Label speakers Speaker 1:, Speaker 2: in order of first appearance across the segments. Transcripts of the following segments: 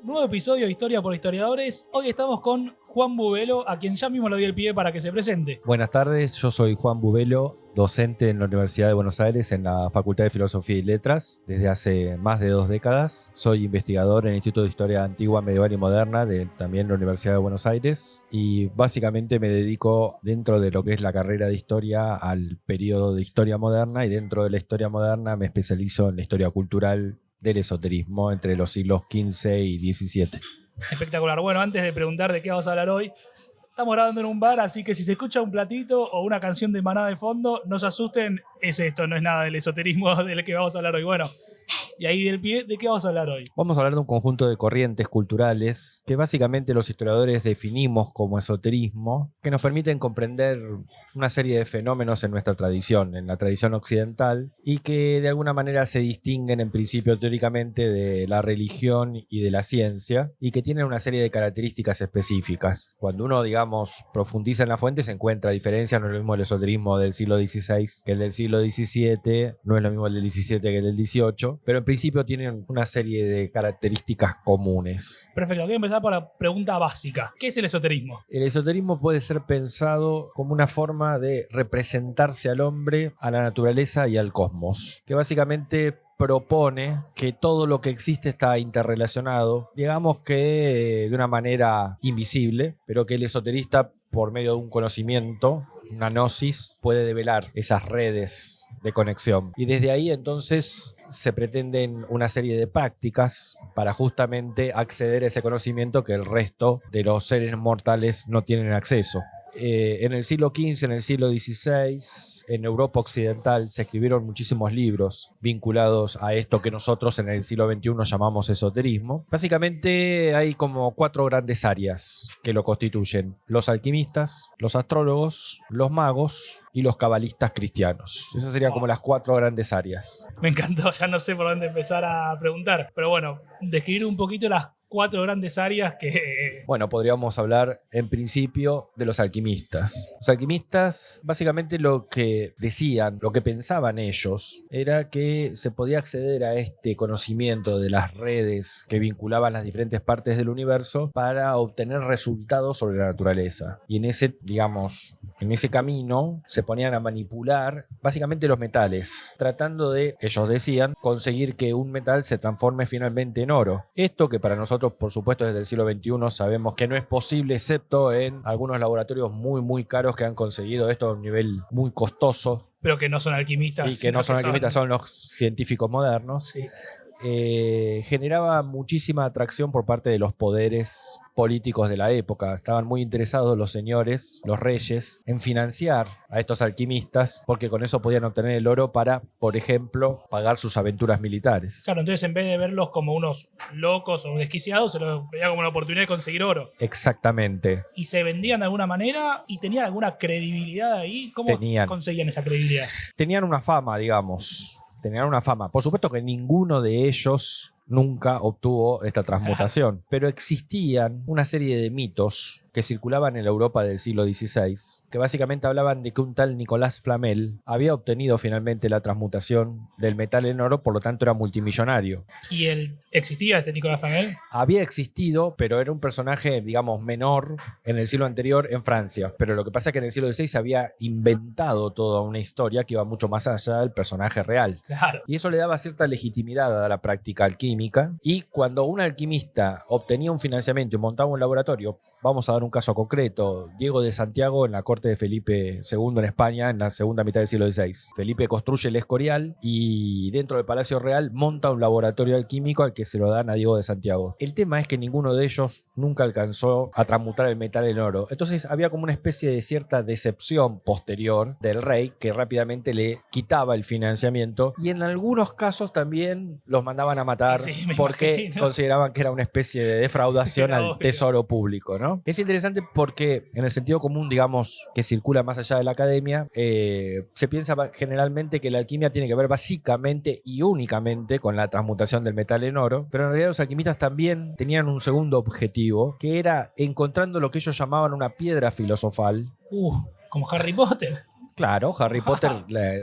Speaker 1: Nuevo episodio de Historia por Historiadores. Hoy estamos con Juan Bubelo, a quien ya mismo le doy el pie para que se presente.
Speaker 2: Buenas tardes, yo soy Juan Bubelo, docente en la Universidad de Buenos Aires en la Facultad de Filosofía y Letras desde hace más de 2 décadas. Soy investigador en el Instituto de Historia Antigua, Medieval y Moderna de también la Universidad de Buenos Aires y básicamente me dedico dentro de lo que es la carrera de historia al periodo de historia moderna, y dentro de la historia moderna me especializo en la historia cultural del esoterismo entre los siglos XV y XVII.
Speaker 1: Espectacular. Bueno, antes de preguntar de qué vamos a hablar hoy, estamos grabando en un bar, así que si se escucha un platito o una canción de Maná de fondo, no se asusten, es esto, no es nada del esoterismo del que vamos a hablar hoy. Bueno, y ahí del pie, ¿de qué vamos a hablar hoy?
Speaker 2: Vamos a hablar de un conjunto de corrientes culturales que básicamente los historiadores definimos como esoterismo, que nos permiten comprender una serie de fenómenos en nuestra tradición, en la tradición occidental, y que de alguna manera se distinguen en principio teóricamente de la religión y de la ciencia, y que tienen una serie de características específicas. Cuando uno, digamos, profundiza en la fuente, se encuentra diferencias. No es lo mismo el esoterismo del siglo XVI que el del siglo XVII, no es lo mismo el del XVII que el del XVIII, pero en principio tienen una serie de características comunes.
Speaker 1: Perfecto, voy a empezar por la pregunta básica. ¿Qué es el esoterismo?
Speaker 2: El esoterismo puede ser pensado como una forma de representarse al hombre, a la naturaleza y al cosmos, que básicamente propone que todo lo que existe está interrelacionado, digamos que de una manera invisible, pero que el esoterista, por medio de un conocimiento, una gnosis, puede develar esas redes de conexión. Y desde ahí entonces se pretenden una serie de prácticas para justamente acceder a ese conocimiento que el resto de los seres mortales no tienen acceso. En el siglo XV, en el siglo XVI, en Europa occidental se escribieron muchísimos libros vinculados a esto que nosotros en el siglo XXI llamamos esoterismo. Básicamente hay como 4 grandes áreas que lo constituyen: los alquimistas, los astrólogos, los magos y los cabalistas cristianos. Esas serían como las 4 grandes áreas.
Speaker 1: Me encantó, ya no sé por dónde empezar a preguntar, pero bueno, describir un poquito las 4 grandes áreas que...
Speaker 2: Bueno, podríamos hablar en principio de los alquimistas. Los alquimistas, básicamente lo que decían, lo que pensaban ellos, era que se podía acceder a este conocimiento de las redes que vinculaban las diferentes partes del universo para obtener resultados sobre la naturaleza. Y en ese, digamos, en ese camino se ponían a manipular básicamente los metales, tratando de, ellos decían, conseguir que un metal se transforme finalmente en oro. Esto que para nosotros, por supuesto, desde el siglo XXI sabemos que no es posible, excepto en algunos laboratorios muy caros que han conseguido esto a un nivel muy costoso.
Speaker 1: Pero que no son alquimistas.
Speaker 2: Y que no son alquimistas, son los científicos modernos.
Speaker 1: Sí.
Speaker 2: Generaba muchísima atracción por parte de los poderes políticos de la época. Estaban muy interesados los señores, los reyes, en financiar a estos alquimistas, porque con eso podían obtener el oro para, por ejemplo, pagar sus aventuras militares.
Speaker 1: Claro, entonces en vez de verlos como unos locos o desquiciados, se los veía como una oportunidad de conseguir oro.
Speaker 2: Exactamente.
Speaker 1: ¿Y se vendían de alguna manera y tenían alguna credibilidad ahí? ¿Cómo conseguían esa credibilidad?
Speaker 2: Tenían una fama, digamos. Tenían una fama. Por supuesto que ninguno de ellos nunca obtuvo esta transmutación, pero existían una serie de mitos que circulaban en la Europa del siglo XVI, que básicamente hablaban de que un tal Nicolás Flamel había obtenido finalmente la transmutación del metal en oro, por lo tanto era multimillonario.
Speaker 1: ¿Y existía este Nicolás Flamel?
Speaker 2: Había existido, pero era un personaje, digamos, menor en el siglo anterior en Francia. Pero lo que pasa es que en el siglo XVI se había inventado toda una historia que iba mucho más allá del personaje real.
Speaker 1: Claro.
Speaker 2: Y eso le daba cierta legitimidad a la práctica alquímica. Y cuando un alquimista obtenía un financiamiento y montaba un laboratorio, vamos a dar un caso concreto: Diego de Santiago en la corte de Felipe II en España en la segunda mitad del siglo XVI. Felipe construye el Escorial y dentro del Palacio Real monta un laboratorio alquímico al que se lo dan a Diego de Santiago. El tema es que ninguno de ellos nunca alcanzó a transmutar el metal en oro. Entonces había como una especie de cierta decepción posterior del rey, que rápidamente le quitaba el financiamiento y en algunos casos también los mandaban a matar,
Speaker 1: sí,
Speaker 2: porque consideraban que era una especie de defraudación al tesoro público, ¿no? Es interesante porque en el sentido común, digamos, que circula más allá de la academia, se piensa generalmente que la alquimia tiene que ver básicamente y únicamente con la transmutación del metal en oro, pero en realidad los alquimistas también tenían un segundo objetivo, que era encontrando lo que ellos llamaban una piedra filosofal.
Speaker 1: Como Harry Potter.
Speaker 2: Claro, Harry Potter,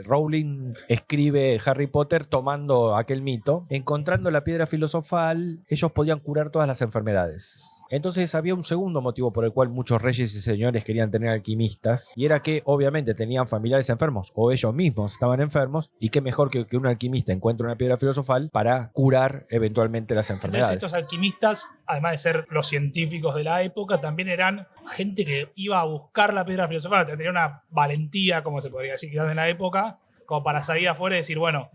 Speaker 2: Rowling escribe Harry Potter tomando aquel mito. Encontrando la piedra filosofal, ellos podían curar todas las enfermedades. Entonces había un segundo motivo por el cual muchos reyes y señores querían tener alquimistas, y era que obviamente tenían familiares enfermos o ellos mismos estaban enfermos, y qué mejor que un alquimista encuentre una piedra filosofal para curar eventualmente las enfermedades.
Speaker 1: Entonces estos alquimistas, además de ser los científicos de la época, también eran gente que iba a buscar la piedra filosofal, tenía una valentía, como se podría decir, quizás en la época, como para salir afuera y decir, bueno,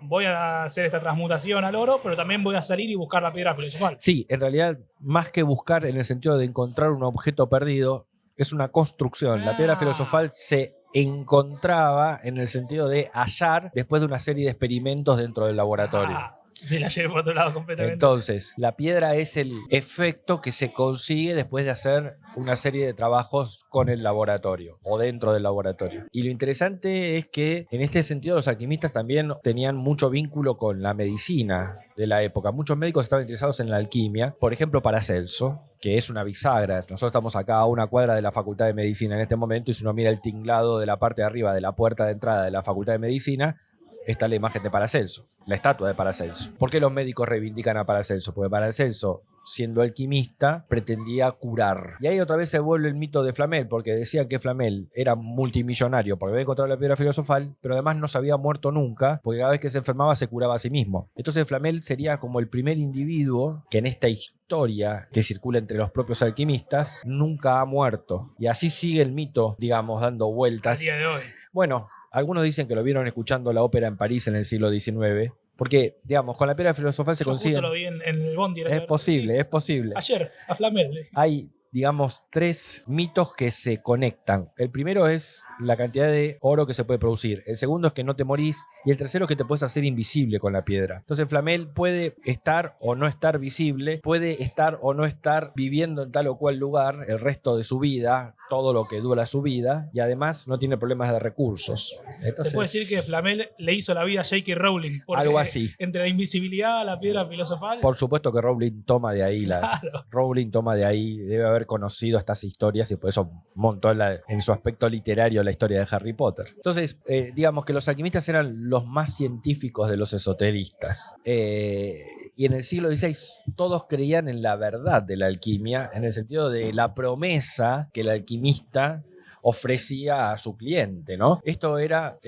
Speaker 1: voy a hacer esta transmutación al oro, pero también voy a salir y buscar la piedra filosofal.
Speaker 2: Sí, en realidad, más que buscar en el sentido de encontrar un objeto perdido, es una construcción. La piedra filosofal se encontraba en el sentido de hallar después de una serie de experimentos dentro del laboratorio.
Speaker 1: Sí, la llevé por otro lado completamente.
Speaker 2: Entonces, la piedra es el efecto que se consigue después de hacer una serie de trabajos con el laboratorio o dentro del laboratorio. Y lo interesante es que en este sentido los alquimistas también tenían mucho vínculo con la medicina de la época. Muchos médicos estaban interesados en la alquimia. Por ejemplo, Paracelso, que es una bisagra. Nosotros estamos acá a una cuadra de la Facultad de Medicina en este momento, y si uno mira el tinglado de la parte de arriba de la puerta de entrada de la Facultad de Medicina, está la imagen de Paracelso, la estatua de Paracelso. ¿Por qué los médicos reivindican a Paracelso? Porque Paracelso, siendo alquimista, pretendía curar. Y ahí otra vez se vuelve el mito de Flamel, porque decían que Flamel era multimillonario porque había encontrado la piedra filosofal, pero además no se había muerto nunca, porque cada vez que se enfermaba se curaba a sí mismo. Entonces Flamel sería como el primer individuo que en esta historia que circula entre los propios alquimistas nunca ha muerto. Y así sigue el mito, digamos, dando vueltas.
Speaker 1: Al día de hoy.
Speaker 2: Bueno, algunos dicen que lo vieron escuchando la ópera en París en el siglo XIX, porque, digamos, con la piedra filosofal se consigue.
Speaker 1: Justo lo vi en el Bondi.
Speaker 2: Es posible,
Speaker 1: sí.
Speaker 2: es posible.
Speaker 1: Ayer, a Flamel.
Speaker 2: Hay, digamos, 3 mitos que se conectan. El primero es la cantidad de oro que se puede producir. El segundo es que no te morís. Y el tercero es que te puedes hacer invisible con la piedra. Entonces Flamel puede estar o no estar visible, puede estar o no estar viviendo en tal o cual lugar el resto de su vida, todo lo que dura su vida, y además no tiene problemas de recursos. Entonces,
Speaker 1: se puede decir que Flamel le hizo la vida a J.K. Rowling.
Speaker 2: Algo así.
Speaker 1: Entre la invisibilidad, la piedra filosofal.
Speaker 2: Por supuesto que Rowling toma de ahí
Speaker 1: Claro.
Speaker 2: Rowling toma de ahí, debe haber conocido estas historias y por eso montó en su aspecto literario la historia de Harry Potter. Entonces, digamos que los alquimistas eran los más científicos de los esoteristas. Y en el siglo XVI todos creían en la verdad de la alquimia, en el sentido de la promesa que el alquimista ofrecía a su cliente, ¿no? Esto era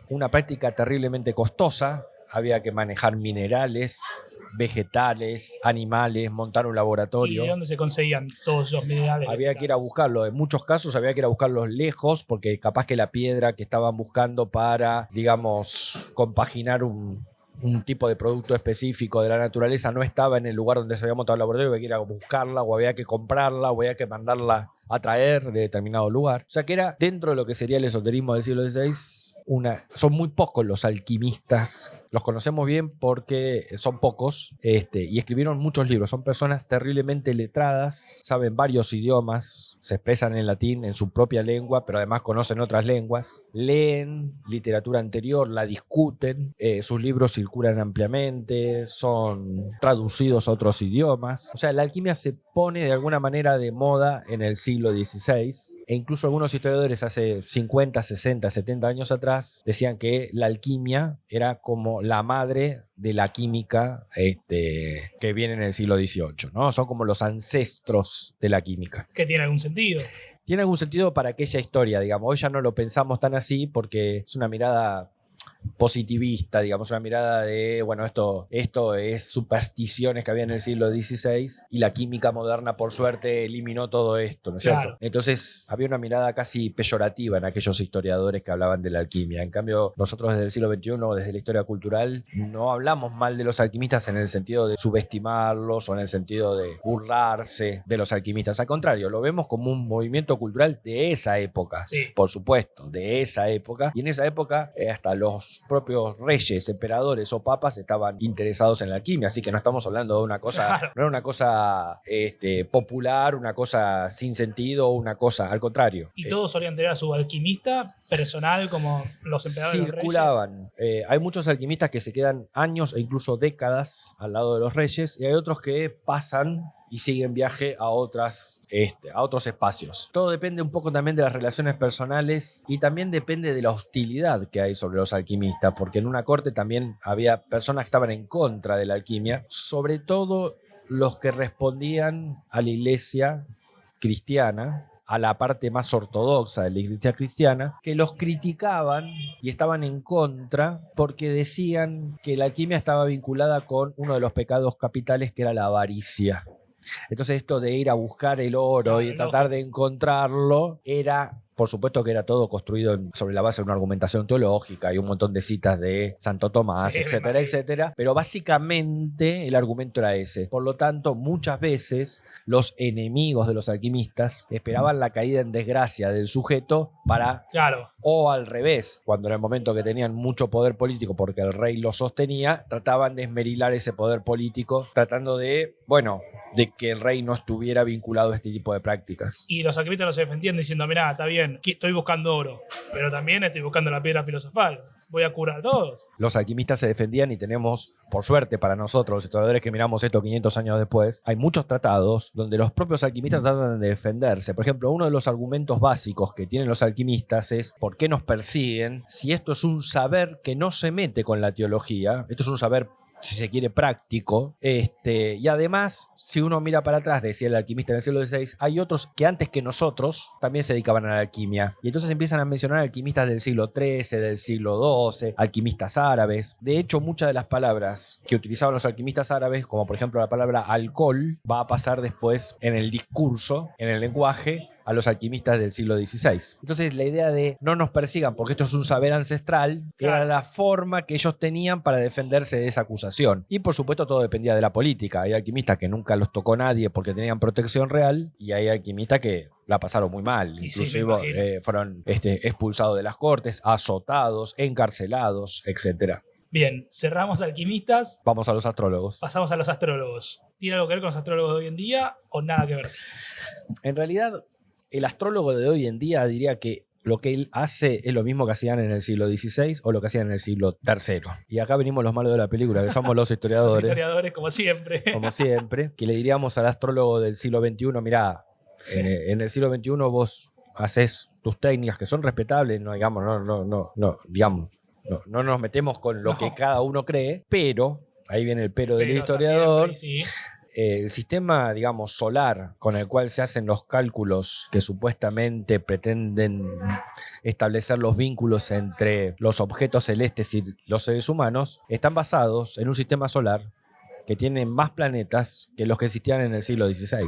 Speaker 2: una práctica terriblemente costosa. Había que manejar minerales, vegetales, animales, montar un laboratorio.
Speaker 1: ¿Y de dónde se conseguían todos esos minerales?
Speaker 2: Había que ir a buscarlo. En muchos casos había que ir a buscarlos lejos, porque capaz que la piedra que estaban buscando para, digamos, compaginar un tipo de producto específico de la naturaleza no estaba en el lugar donde se había montado el laboratorio, había que ir a buscarla, o había que comprarla, o había que mandarla a traer de determinado lugar. O sea que era, dentro de lo que sería el esoterismo del siglo XVI, son muy pocos los alquimistas. Los conocemos bien porque son pocos, y escribieron muchos libros. Son personas terriblemente letradas, saben varios idiomas, se expresan en latín, en su propia lengua, pero además conocen otras lenguas, leen literatura anterior, la discuten, sus libros circulan ampliamente, son traducidos a otros idiomas. O sea, la alquimia se pone de alguna manera de moda en el siglo XVI, e incluso algunos historiadores hace 50, 60, 70 años atrás decían que la alquimia era como la madre de la química que viene en el siglo XVIII, ¿no? Son como los ancestros de la química.
Speaker 1: Que tiene algún sentido.
Speaker 2: Tiene algún sentido para aquella historia, digamos. Hoy ya no lo pensamos tan así porque es una mirada positivista, digamos, una mirada de, bueno, esto es supersticiones que había en el siglo XVI y la química moderna, por suerte, eliminó todo esto, ¿no es cierto?
Speaker 1: Claro.
Speaker 2: Entonces había una mirada casi peyorativa en aquellos historiadores que hablaban de la alquimia. En cambio, nosotros desde el siglo XXI, desde la historia cultural, no hablamos mal de los alquimistas en el sentido de subestimarlos o en el sentido de burlarse de los alquimistas. Al contrario, lo vemos como un movimiento cultural de esa época,
Speaker 1: Sí.
Speaker 2: por supuesto, de esa época. Y en esa época, hasta los propios reyes, emperadores o papas estaban interesados en la alquimia, así que no estamos hablando de una cosa,
Speaker 1: Claro.
Speaker 2: no era una cosa popular, una cosa sin sentido, una cosa, al contrario.
Speaker 1: Y todos solían tener a su alquimista personal, como los emperadores de los reyes.
Speaker 2: Circulaban. Hay muchos alquimistas que se quedan años e incluso décadas al lado de los reyes, y hay otros que pasan y sigue en viaje a otros espacios. Todo depende un poco también de las relaciones personales y también depende de la hostilidad que hay sobre los alquimistas, porque en una corte también había personas que estaban en contra de la alquimia, sobre todo los que respondían a la iglesia cristiana, a la parte más ortodoxa de la iglesia cristiana, que los criticaban y estaban en contra porque decían que la alquimia estaba vinculada con uno de los pecados capitales, que era la avaricia. Entonces esto de ir a buscar el oro y tratar de encontrarlo era... Por supuesto que era todo construido sobre la base de una argumentación teológica y un montón de citas de Santo Tomás, etcétera, etcétera. Pero básicamente el argumento era ese. Por lo tanto, muchas veces los enemigos de los alquimistas esperaban la caída en desgracia del sujeto para...
Speaker 1: Claro.
Speaker 2: O al revés, cuando en el momento que tenían mucho poder político porque el rey lo sostenía, trataban de esmerilar ese poder político, tratando de que el rey no estuviera vinculado a este tipo de prácticas.
Speaker 1: Y los alquimistas los defendían diciendo, mirá, está bien, estoy buscando oro, pero también estoy buscando la piedra filosofal. Voy a curar a todos.
Speaker 2: Los alquimistas se defendían y tenemos, por suerte para nosotros, los historiadores que miramos esto 500 años después, hay muchos tratados donde los propios alquimistas tratan de defenderse. Por ejemplo, uno de los argumentos básicos que tienen los alquimistas es ¿por qué nos persiguen si esto es un saber que no se mete con la teología? Esto es un saber, si se quiere, práctico. Y además, si uno mira para atrás, decía el alquimista en el siglo XVI, hay otros que antes que nosotros también se dedicaban a la alquimia. Y entonces empiezan a mencionar alquimistas del siglo XIII, del siglo XII, alquimistas árabes. De hecho, muchas de las palabras que utilizaban los alquimistas árabes, como por ejemplo la palabra alcohol, va a pasar después en el discurso, en el lenguaje, a los alquimistas del siglo XVI. Entonces la idea de no nos persigan porque esto es un saber ancestral, era la forma que ellos tenían para defenderse de esa acusación. Y por supuesto todo dependía de la política. Hay alquimistas que nunca los tocó nadie porque tenían protección real y hay alquimistas que la pasaron muy mal. Inclusive fueron expulsados de las cortes, azotados, encarcelados, etc.
Speaker 1: Bien, cerramos alquimistas.
Speaker 2: Vamos a los astrólogos.
Speaker 1: Pasamos a los astrólogos. ¿Tiene algo que ver con los astrólogos de hoy en día o nada que ver?
Speaker 2: En realidad, el astrólogo de hoy en día diría que lo que él hace es lo mismo que hacían en el siglo XVI o lo que hacían en el siglo III. Y acá venimos los malos de la película, que somos los historiadores.
Speaker 1: Los historiadores, como siempre.
Speaker 2: Como siempre. Que le diríamos al astrólogo del siglo XXI, mirá, en el siglo XXI vos haces tus técnicas que son respetables, no nos metemos con lo que cada uno cree, pero, ahí viene el pero del historiador, siempre, sí. El sistema, solar con el cual se hacen los cálculos que supuestamente pretenden establecer los vínculos entre los objetos celestes y los seres humanos, están basados en un sistema solar que tiene más planetas que los que existían en el siglo XVI.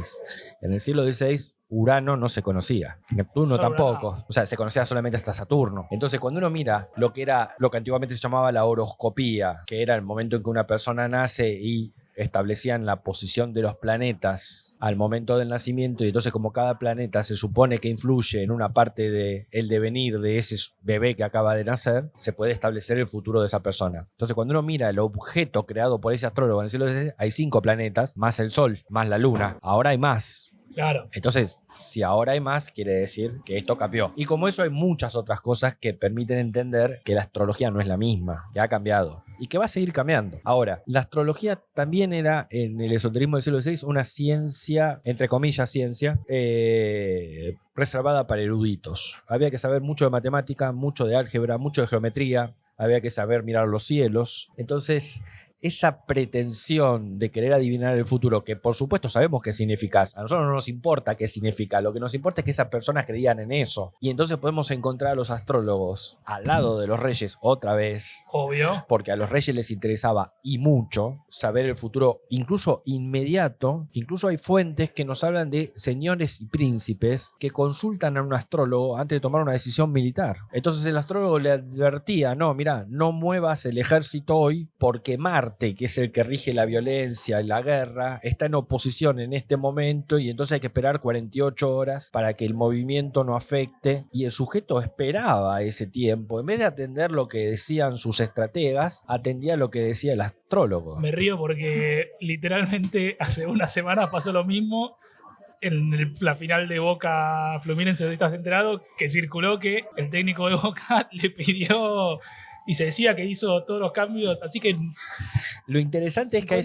Speaker 2: En el siglo XVI, Urano no se conocía, Neptuno tampoco, o sea, se conocía solamente hasta Saturno. Entonces, cuando uno mira lo que antiguamente se llamaba la horoscopía, que era el momento en que una persona nace y establecían la posición de los planetas al momento del nacimiento, y entonces como cada planeta se supone que influye en una parte del devenir de ese bebé que acaba de nacer, se puede establecer el futuro de esa persona. Entonces cuando uno mira el objeto creado por ese astrólogo en el siglo XVI, hay 5 planetas, más el Sol, más la Luna. Ahora hay más.
Speaker 1: Claro.
Speaker 2: Entonces, si ahora hay más, quiere decir que esto cambió. Y como eso hay muchas otras cosas que permiten entender que la astrología no es la misma, que ha cambiado y que va a seguir cambiando. Ahora, la astrología también era, en el esoterismo del siglo XVI, una ciencia, entre comillas ciencia, reservada para eruditos. Había que saber mucho de matemática, mucho de álgebra, mucho de geometría, había que saber mirar los cielos. Entonces, esa pretensión de querer adivinar el futuro, que por supuesto sabemos qué significa, a nosotros no nos importa qué significa, lo que nos importa es que esas personas creían en eso. Y entonces podemos encontrar a los astrólogos al lado de los reyes otra vez.
Speaker 1: Obvio.
Speaker 2: Porque a los reyes les interesaba y mucho saber el futuro, incluso inmediato. Incluso hay fuentes que nos hablan de señores y príncipes que consultan a un astrólogo antes de tomar una decisión militar. Entonces el astrólogo le advertía, no, mirá, no muevas el ejército hoy porque Marte, que es el que rige la violencia y la guerra, está en oposición en este momento y entonces hay que esperar 48 horas para que el movimiento no afecte. Y el sujeto esperaba ese tiempo. En vez de atender lo que decían sus estrategas, atendía lo que decía el astrólogo.
Speaker 1: Me río porque literalmente hace unas semanas pasó lo mismo en la final de Boca Fluminense. ¿Estás enterado? Que circuló que el técnico de Boca le pidió y se decía que hizo todos los cambios, así que
Speaker 2: Lo interesante es que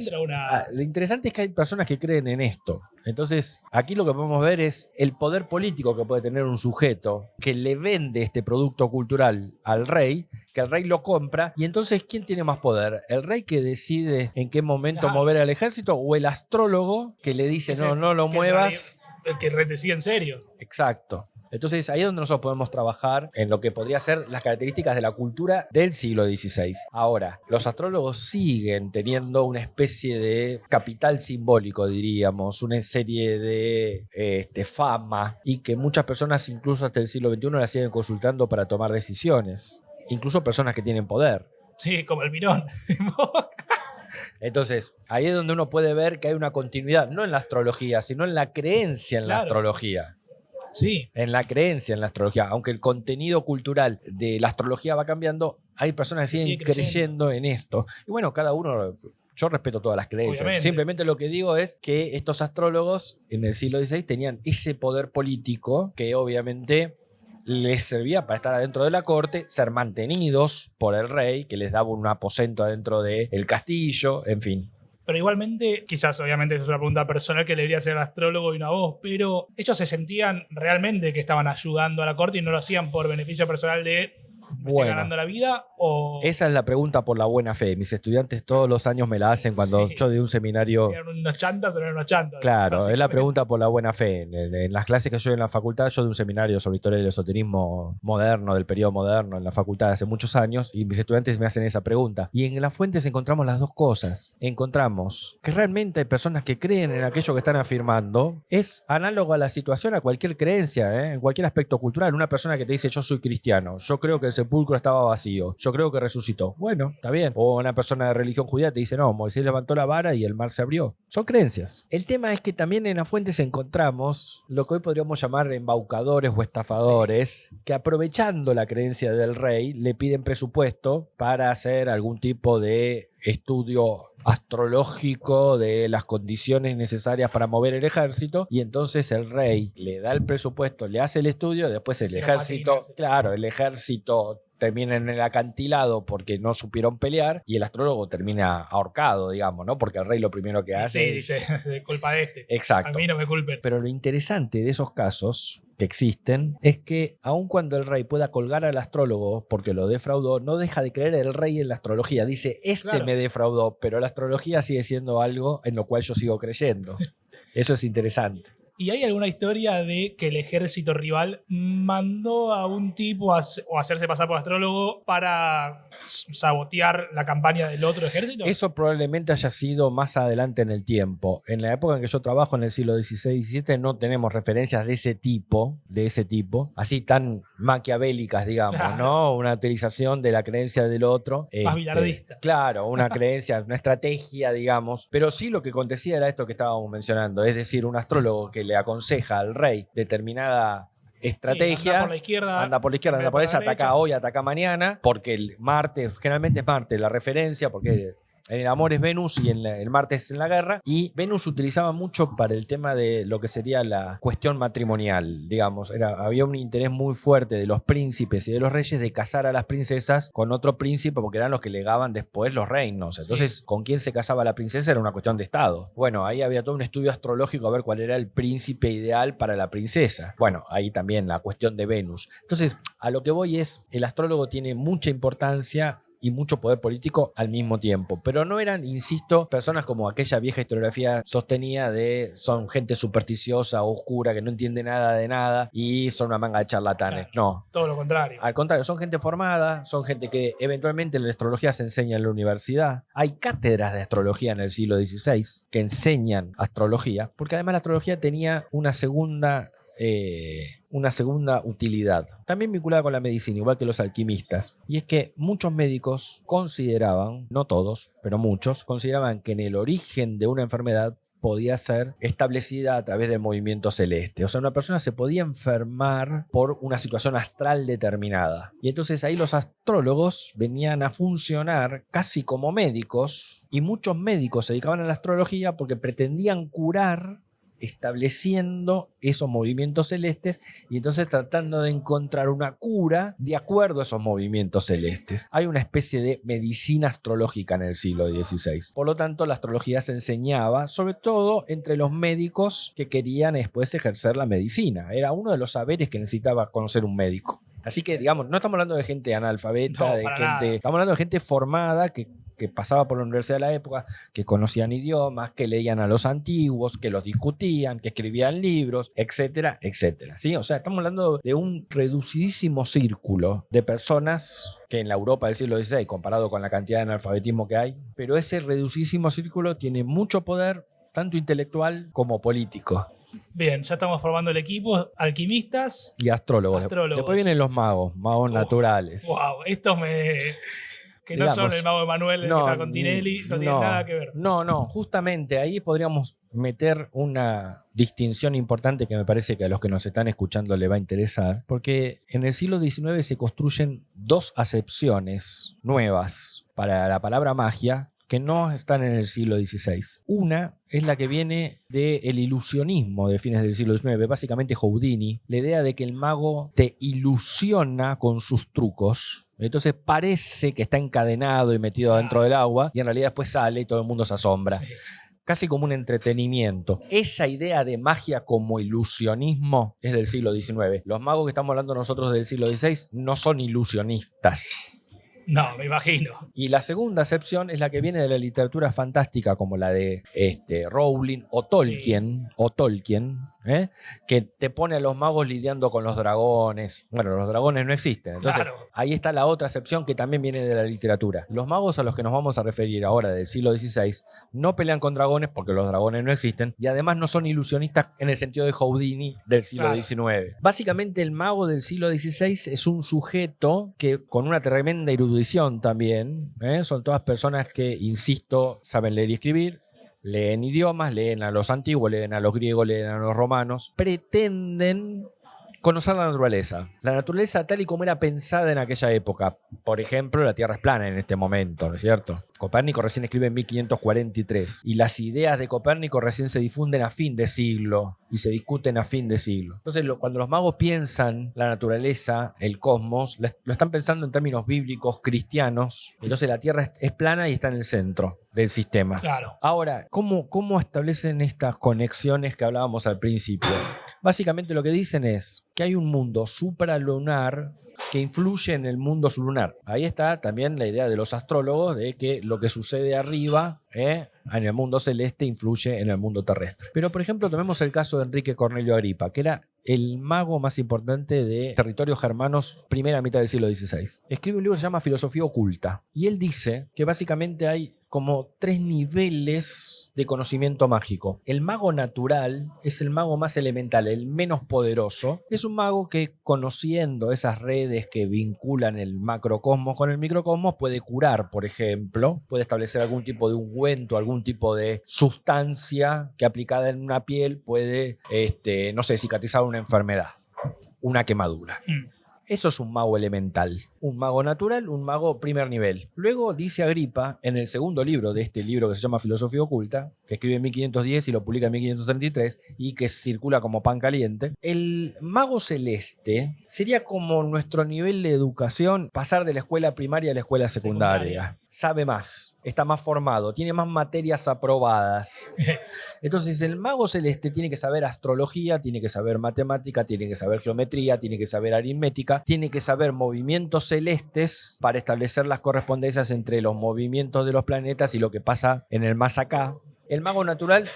Speaker 2: lo interesante es que hay personas que creen en esto. Entonces, aquí lo que podemos ver es el poder político que puede tener un sujeto que le vende este producto cultural al rey, que el rey lo compra, y entonces, ¿quién tiene más poder? ¿El rey que decide en qué momento mover al ejército o el astrólogo que le dice, no lo muevas?
Speaker 1: El que decía en serio.
Speaker 2: Exacto. Entonces ahí es donde nosotros podemos trabajar en lo que podría ser las características de la cultura del siglo XVI. Ahora, los astrólogos siguen teniendo una especie de capital simbólico, diríamos, una serie de fama, y que muchas personas, incluso hasta el siglo XXI, la siguen consultando para tomar decisiones. Incluso personas que tienen poder.
Speaker 1: Sí, como el Mirón.
Speaker 2: Entonces, ahí es donde uno puede ver que hay una continuidad, no en la astrología, sino en la creencia en la astrología.
Speaker 1: Sí.
Speaker 2: En la creencia en la astrología. Aunque el contenido cultural de la astrología va cambiando, hay personas que siguen creyendo en esto. Y bueno, cada uno... Yo respeto todas las creencias.
Speaker 1: Obviamente.
Speaker 2: Simplemente lo que digo es que estos astrólogos en el siglo XVI tenían ese poder político que obviamente les servía para estar adentro de la corte, ser mantenidos por el rey, que les daba un aposento adentro del castillo, en fin.
Speaker 1: Pero igualmente, quizás obviamente es una pregunta personal que le debería hacer al astrólogo y no a vos, pero ellos se sentían realmente que estaban ayudando a la corte y no lo hacían por beneficio personal de ¿me estoy ganando la vida? O...
Speaker 2: Esa es la pregunta por la buena fe. Mis estudiantes todos los años me la hacen cuando yo de un seminario...
Speaker 1: Si eran unos chantas o no eran unos chantas.
Speaker 2: Claro, es la pregunta por la buena fe. En las clases que yo doy en la facultad, yo de un seminario sobre historia del esoterismo moderno, del periodo moderno, en la facultad hace muchos años, y mis estudiantes me hacen esa pregunta. Y en las fuentes encontramos las dos cosas. Encontramos que realmente hay personas que creen en aquello que están afirmando. Es análogo a la situación, a cualquier creencia, en cualquier aspecto cultural. Una persona que te dice, yo soy cristiano, yo creo que el sepulcro estaba vacío, yo creo que resucitó. Bueno, está bien. O una persona de religión judía te dice, no, Moisés levantó la vara y el mar se abrió. Son creencias. El tema es que también en las fuentes encontramos lo que hoy podríamos llamar embaucadores o estafadores, que aprovechando la creencia del rey le piden presupuesto para hacer algún tipo de estudio astrológico de las condiciones necesarias para mover el ejército, y entonces el rey le da el presupuesto, le hace el estudio, después el ejército, el ejército termina en el acantilado porque no supieron pelear y el astrólogo termina ahorcado, digamos, ¿no? Porque el rey lo primero que hace
Speaker 1: dice, culpa de este.
Speaker 2: Exacto.
Speaker 1: A mí no me culpen.
Speaker 2: Pero lo interesante de esos casos que existen es que aun cuando el rey pueda colgar al astrólogo porque lo defraudó, no deja de creer el rey en la astrología. Dice, me defraudó, pero la astrología sigue siendo algo en lo cual yo sigo creyendo. Eso es interesante.
Speaker 1: ¿Y hay alguna historia de que el ejército rival mandó a un tipo o hacerse pasar por astrólogo para sabotear la campaña del otro ejército?
Speaker 2: Eso probablemente haya sido más adelante en el tiempo. En la época en que yo trabajo, en el siglo XVI y XVII, no tenemos referencias de ese tipo, así tan maquiavélicas, digamos, claro, ¿no? Una utilización de la creencia del otro.
Speaker 1: Más bilardistas.
Speaker 2: Claro, una creencia, una estrategia, digamos. Pero sí lo que acontecía era esto que estábamos mencionando, es decir, un astrólogo que le aconseja al rey determinada estrategia,
Speaker 1: sí, anda por la izquierda,
Speaker 2: anda por la derecha, ataca hoy, ataca mañana, porque el Marte, generalmente es Marte la referencia, porque en el amor es Venus y en el Marte es en la guerra, y Venus utilizaba mucho para el tema de lo que sería la cuestión matrimonial, digamos. Había un interés muy fuerte de los príncipes y de los reyes de casar a las princesas con otro príncipe, porque eran los que legaban después los reinos. Entonces, con quién se casaba la princesa era una cuestión de estado. Bueno, ahí había todo un estudio astrológico a ver cuál era el príncipe ideal para la princesa. Bueno, ahí también la cuestión de Venus. Entonces, a lo que voy es, el astrólogo tiene mucha importancia y mucho poder político al mismo tiempo. Pero no eran, insisto, personas como aquella vieja historiografía sostenía de son gente supersticiosa, oscura, que no entiende nada de nada y son una manga de charlatanes. Claro, no.
Speaker 1: Todo lo contrario.
Speaker 2: Al contrario, son gente formada, son gente que eventualmente la astrología se enseña en la universidad. Hay cátedras de astrología en el siglo XVI que enseñan astrología, porque además la astrología tenía una segunda utilidad, también vinculada con la medicina, igual que los alquimistas, y es que muchos médicos consideraban, no todos, pero muchos, consideraban que en el origen de una enfermedad podía ser establecida a través del movimiento celeste. O sea, una persona se podía enfermar por una situación astral determinada. Y entonces ahí los astrólogos venían a funcionar casi como médicos, y muchos médicos se dedicaban a la astrología porque pretendían curar estableciendo esos movimientos celestes y entonces tratando de encontrar una cura de acuerdo a esos movimientos celestes. Hay una especie de medicina astrológica en el siglo XVI. Por lo tanto, la astrología se enseñaba sobre todo entre los médicos que querían después ejercer la medicina. Era uno de los saberes que necesitaba conocer un médico. Así que, digamos, no estamos hablando de gente analfabeta,
Speaker 1: No,
Speaker 2: de
Speaker 1: para
Speaker 2: gente.
Speaker 1: nada.
Speaker 2: Estamos hablando de gente formada que pasaba por la universidad de la época, que conocían idiomas, que leían a los antiguos, que los discutían, que escribían libros, etcétera, etcétera. ¿Sí? O sea, estamos hablando de un reducidísimo círculo de personas que en la Europa del siglo XVI, comparado con la cantidad de analfabetismo que hay, pero ese reducidísimo círculo tiene mucho poder, tanto intelectual como político.
Speaker 1: Bien, ya estamos formando el equipo. Alquimistas.
Speaker 2: Y astrólogos.
Speaker 1: Astrólogos.
Speaker 2: Después vienen los magos naturales.
Speaker 1: Wow, estos que no son el mago Emanuel que está con Tinelli, no tienen nada que ver.
Speaker 2: No, justamente ahí podríamos meter una distinción importante que me parece que a los que nos están escuchando le va a interesar, porque en el siglo XIX se construyen dos acepciones nuevas para la palabra magia que no están en el siglo XVI. Una es la que viene del ilusionismo de fines del siglo XIX, básicamente Houdini, la idea de que el mago te ilusiona con sus trucos. Entonces parece que está encadenado y metido dentro del agua y en realidad después sale y todo el mundo se asombra.
Speaker 1: Sí.
Speaker 2: Casi como un entretenimiento. Esa idea de magia como ilusionismo es del siglo XIX. Los magos que estamos hablando nosotros del siglo XVI no son ilusionistas.
Speaker 1: No, me imagino.
Speaker 2: Y la segunda acepción es la que viene de la literatura fantástica como la de Rowling o Tolkien, que te pone a los magos lidiando con los dragones. Bueno, los dragones no existen. Entonces,
Speaker 1: Claro.
Speaker 2: ahí está la otra acepción que también viene de la literatura. Los magos a los que nos vamos a referir ahora del siglo XVI no pelean con dragones porque los dragones no existen y además no son ilusionistas en el sentido de Houdini del siglo
Speaker 1: Claro.
Speaker 2: XIX. Básicamente el mago del siglo XVI es un sujeto que con una tremenda erudición también, son todas personas que, insisto, saben leer y escribir, leen idiomas, leen a los antiguos, leen a los griegos, leen a los romanos, pretenden conocer la naturaleza. La naturaleza tal y como era pensada en aquella época. Por ejemplo, la Tierra es plana en este momento, ¿no es cierto? Copérnico recién escribe en 1543 y las ideas de Copérnico recién se difunden a fin de siglo y se discuten a fin de siglo. Entonces, cuando los magos piensan la naturaleza, el cosmos, lo están pensando en términos bíblicos, cristianos. Entonces la Tierra es plana y está en el centro del sistema.
Speaker 1: Claro.
Speaker 2: Ahora, ¿cómo establecen estas conexiones que hablábamos al principio? Básicamente lo que dicen es que hay un mundo supralunar que influye en el mundo sublunar. Ahí está también la idea de los astrólogos de que lo que sucede arriba en el mundo celeste influye en el mundo terrestre. Pero, por ejemplo, tomemos el caso de Enrique Cornelio Agripa, que era el mago más importante de territorios germanos primera mitad del siglo XVI. Escribe un libro que se llama Filosofía Oculta. Y él dice que básicamente hay como 3 niveles de conocimiento mágico. El mago natural es el mago más elemental, el menos poderoso. Es un mago que, conociendo esas redes que vinculan el macrocosmos con el microcosmos, puede curar, por ejemplo, puede establecer algún tipo de ungüento, algún tipo de sustancia que aplicada en una piel puede, no sé, cicatrizar una enfermedad, una quemadura. Eso es un mago elemental. Un mago natural, un mago primer nivel. Luego dice Agripa, en el segundo libro de este libro que se llama Filosofía Oculta, que escribe en 1510 y lo publica en 1533 y que circula como pan caliente, el mago celeste sería como nuestro nivel de educación, pasar de la escuela primaria a la escuela secundaria. Sabe más, está más formado, tiene más materias aprobadas. Entonces el mago celeste tiene que saber astrología, tiene que saber matemática, tiene que saber geometría, tiene que saber aritmética, tiene que saber movimientos celestes para establecer las correspondencias entre los movimientos de los planetas y lo que pasa en el más acá. El mago natural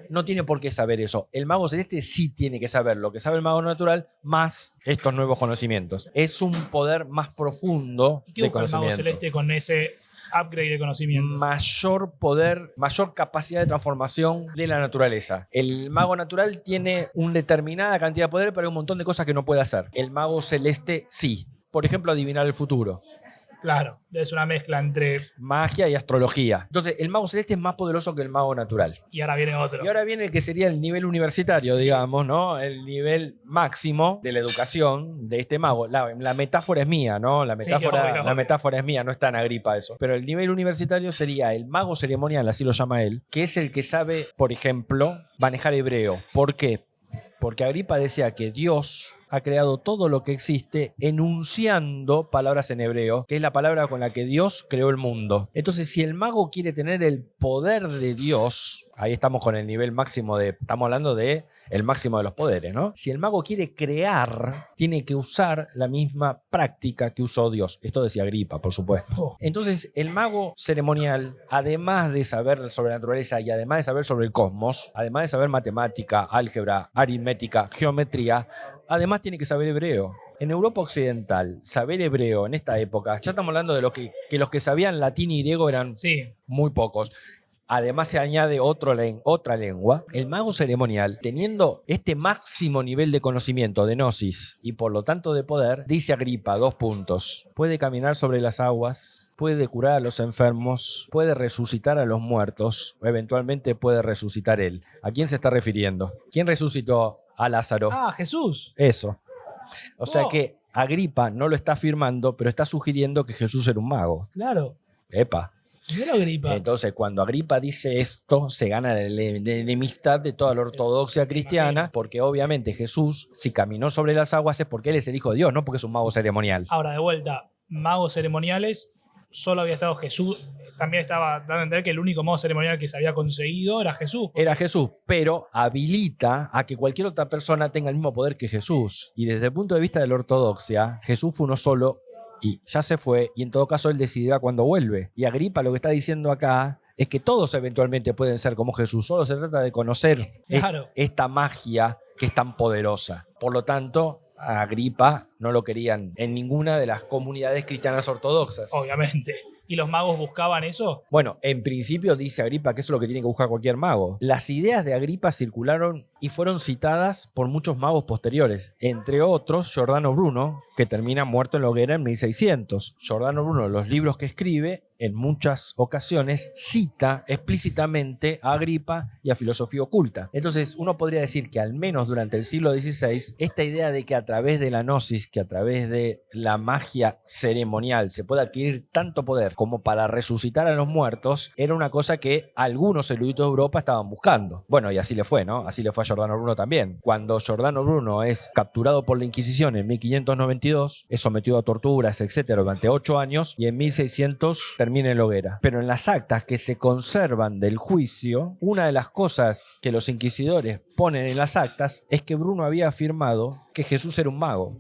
Speaker 2: no tiene por qué saber eso. El mago celeste sí tiene que saber lo que sabe el mago natural más estos nuevos conocimientos. Es un poder más profundo
Speaker 1: ¿Y qué
Speaker 2: de
Speaker 1: busca el mago
Speaker 2: conocimiento.
Speaker 1: celeste con ese upgrade de conocimiento?
Speaker 2: Mayor poder, mayor capacidad de transformación de la naturaleza. El mago natural tiene una determinada cantidad de poder, pero hay un montón de cosas que no puede hacer. El mago celeste sí. Por ejemplo, adivinar el futuro.
Speaker 1: Claro, es una mezcla entre...
Speaker 2: Magia y astrología. Entonces, el mago celeste es más poderoso que el mago natural.
Speaker 1: Y ahora viene otro.
Speaker 2: Y ahora viene el que sería el nivel universitario, digamos, ¿no? El nivel máximo de la educación de este mago. La metáfora es mía, ¿no? La metáfora es mía, no está en Agripa eso. Pero el nivel universitario sería el mago ceremonial, así lo llama él, que es el que sabe, por ejemplo, manejar hebreo. ¿Por qué? Porque Agripa decía que Dios ha creado todo lo que existe enunciando palabras en hebreo, que es la palabra con la que Dios creó el mundo. Entonces, si el mago quiere tener el poder de Dios, ahí estamos con el nivel máximo estamos hablando de el máximo de los poderes, ¿no? Si el mago quiere crear, tiene que usar la misma práctica que usó Dios. Esto decía Agripa, por supuesto. Entonces, el mago ceremonial, además de saber sobre la naturaleza y además de saber sobre el cosmos, además de saber matemática, álgebra, aritmética, geometría, además tiene que saber hebreo. En Europa Occidental, saber hebreo en esta época, ya estamos hablando de que los que sabían latín y griego eran muy pocos. Además se añade otra lengua. El mago ceremonial, teniendo este máximo nivel de conocimiento, de gnosis y por lo tanto de poder, dice Agripa, 2 puntos. Puede caminar sobre las aguas, puede curar a los enfermos, puede resucitar a los muertos, o eventualmente puede resucitar él. ¿A quién se está refiriendo? ¿Quién resucitó a Lázaro?
Speaker 1: Ah, Jesús.
Speaker 2: Eso. O sea que Agripa no lo está afirmando, pero está sugiriendo que Jesús era un mago.
Speaker 1: Claro.
Speaker 2: Epa.
Speaker 1: Primero Agripa.
Speaker 2: Entonces, cuando Agripa dice esto, se gana la enemistad de toda la ortodoxia cristiana, porque obviamente Jesús, si caminó sobre las aguas, es porque él es el Hijo de Dios, no porque es un mago ceremonial.
Speaker 1: Ahora, de vuelta, magos ceremoniales, solo había estado Jesús. También estaba dando a entender que el único mago ceremonial que se había conseguido era Jesús.
Speaker 2: Era Jesús, pero habilita a que cualquier otra persona tenga el mismo poder que Jesús. Y desde el punto de vista de la ortodoxia, Jesús fue uno solo y ya se fue, y en todo caso él decidirá cuándo vuelve. Y Agripa lo que está diciendo acá es que todos eventualmente pueden ser como Jesús, solo se trata de conocer esta magia que es tan poderosa. Por lo tanto, a Agripa no lo querían en ninguna de las comunidades cristianas ortodoxas.
Speaker 1: Obviamente. ¿Y los magos buscaban eso?
Speaker 2: Bueno, en principio dice Agripa que eso es lo que tiene que buscar cualquier mago. Las ideas de Agripa circularon y fueron citadas por muchos magos posteriores, entre otros Giordano Bruno, que termina muerto en la hoguera en 1600. Giordano Bruno, los libros que escribe, en muchas ocasiones cita explícitamente a Agripa y a filosofía oculta. Entonces, uno podría decir que al menos durante el siglo XVI, esta idea de que a través de la gnosis, que a través de la magia ceremonial se puede adquirir tanto poder como para resucitar a los muertos, era una cosa que algunos eruditos de Europa estaban buscando. Bueno, y así le fue, ¿no? Así le fue a Giordano Bruno también. Cuando Giordano Bruno es capturado por la Inquisición en 1592, es sometido a torturas, etcétera, durante 8 años, y en 1600 termina en la hoguera. Pero en las actas que se conservan del juicio, una de las cosas que los inquisidores ponen en las actas es que Bruno había afirmado que Jesús era un mago.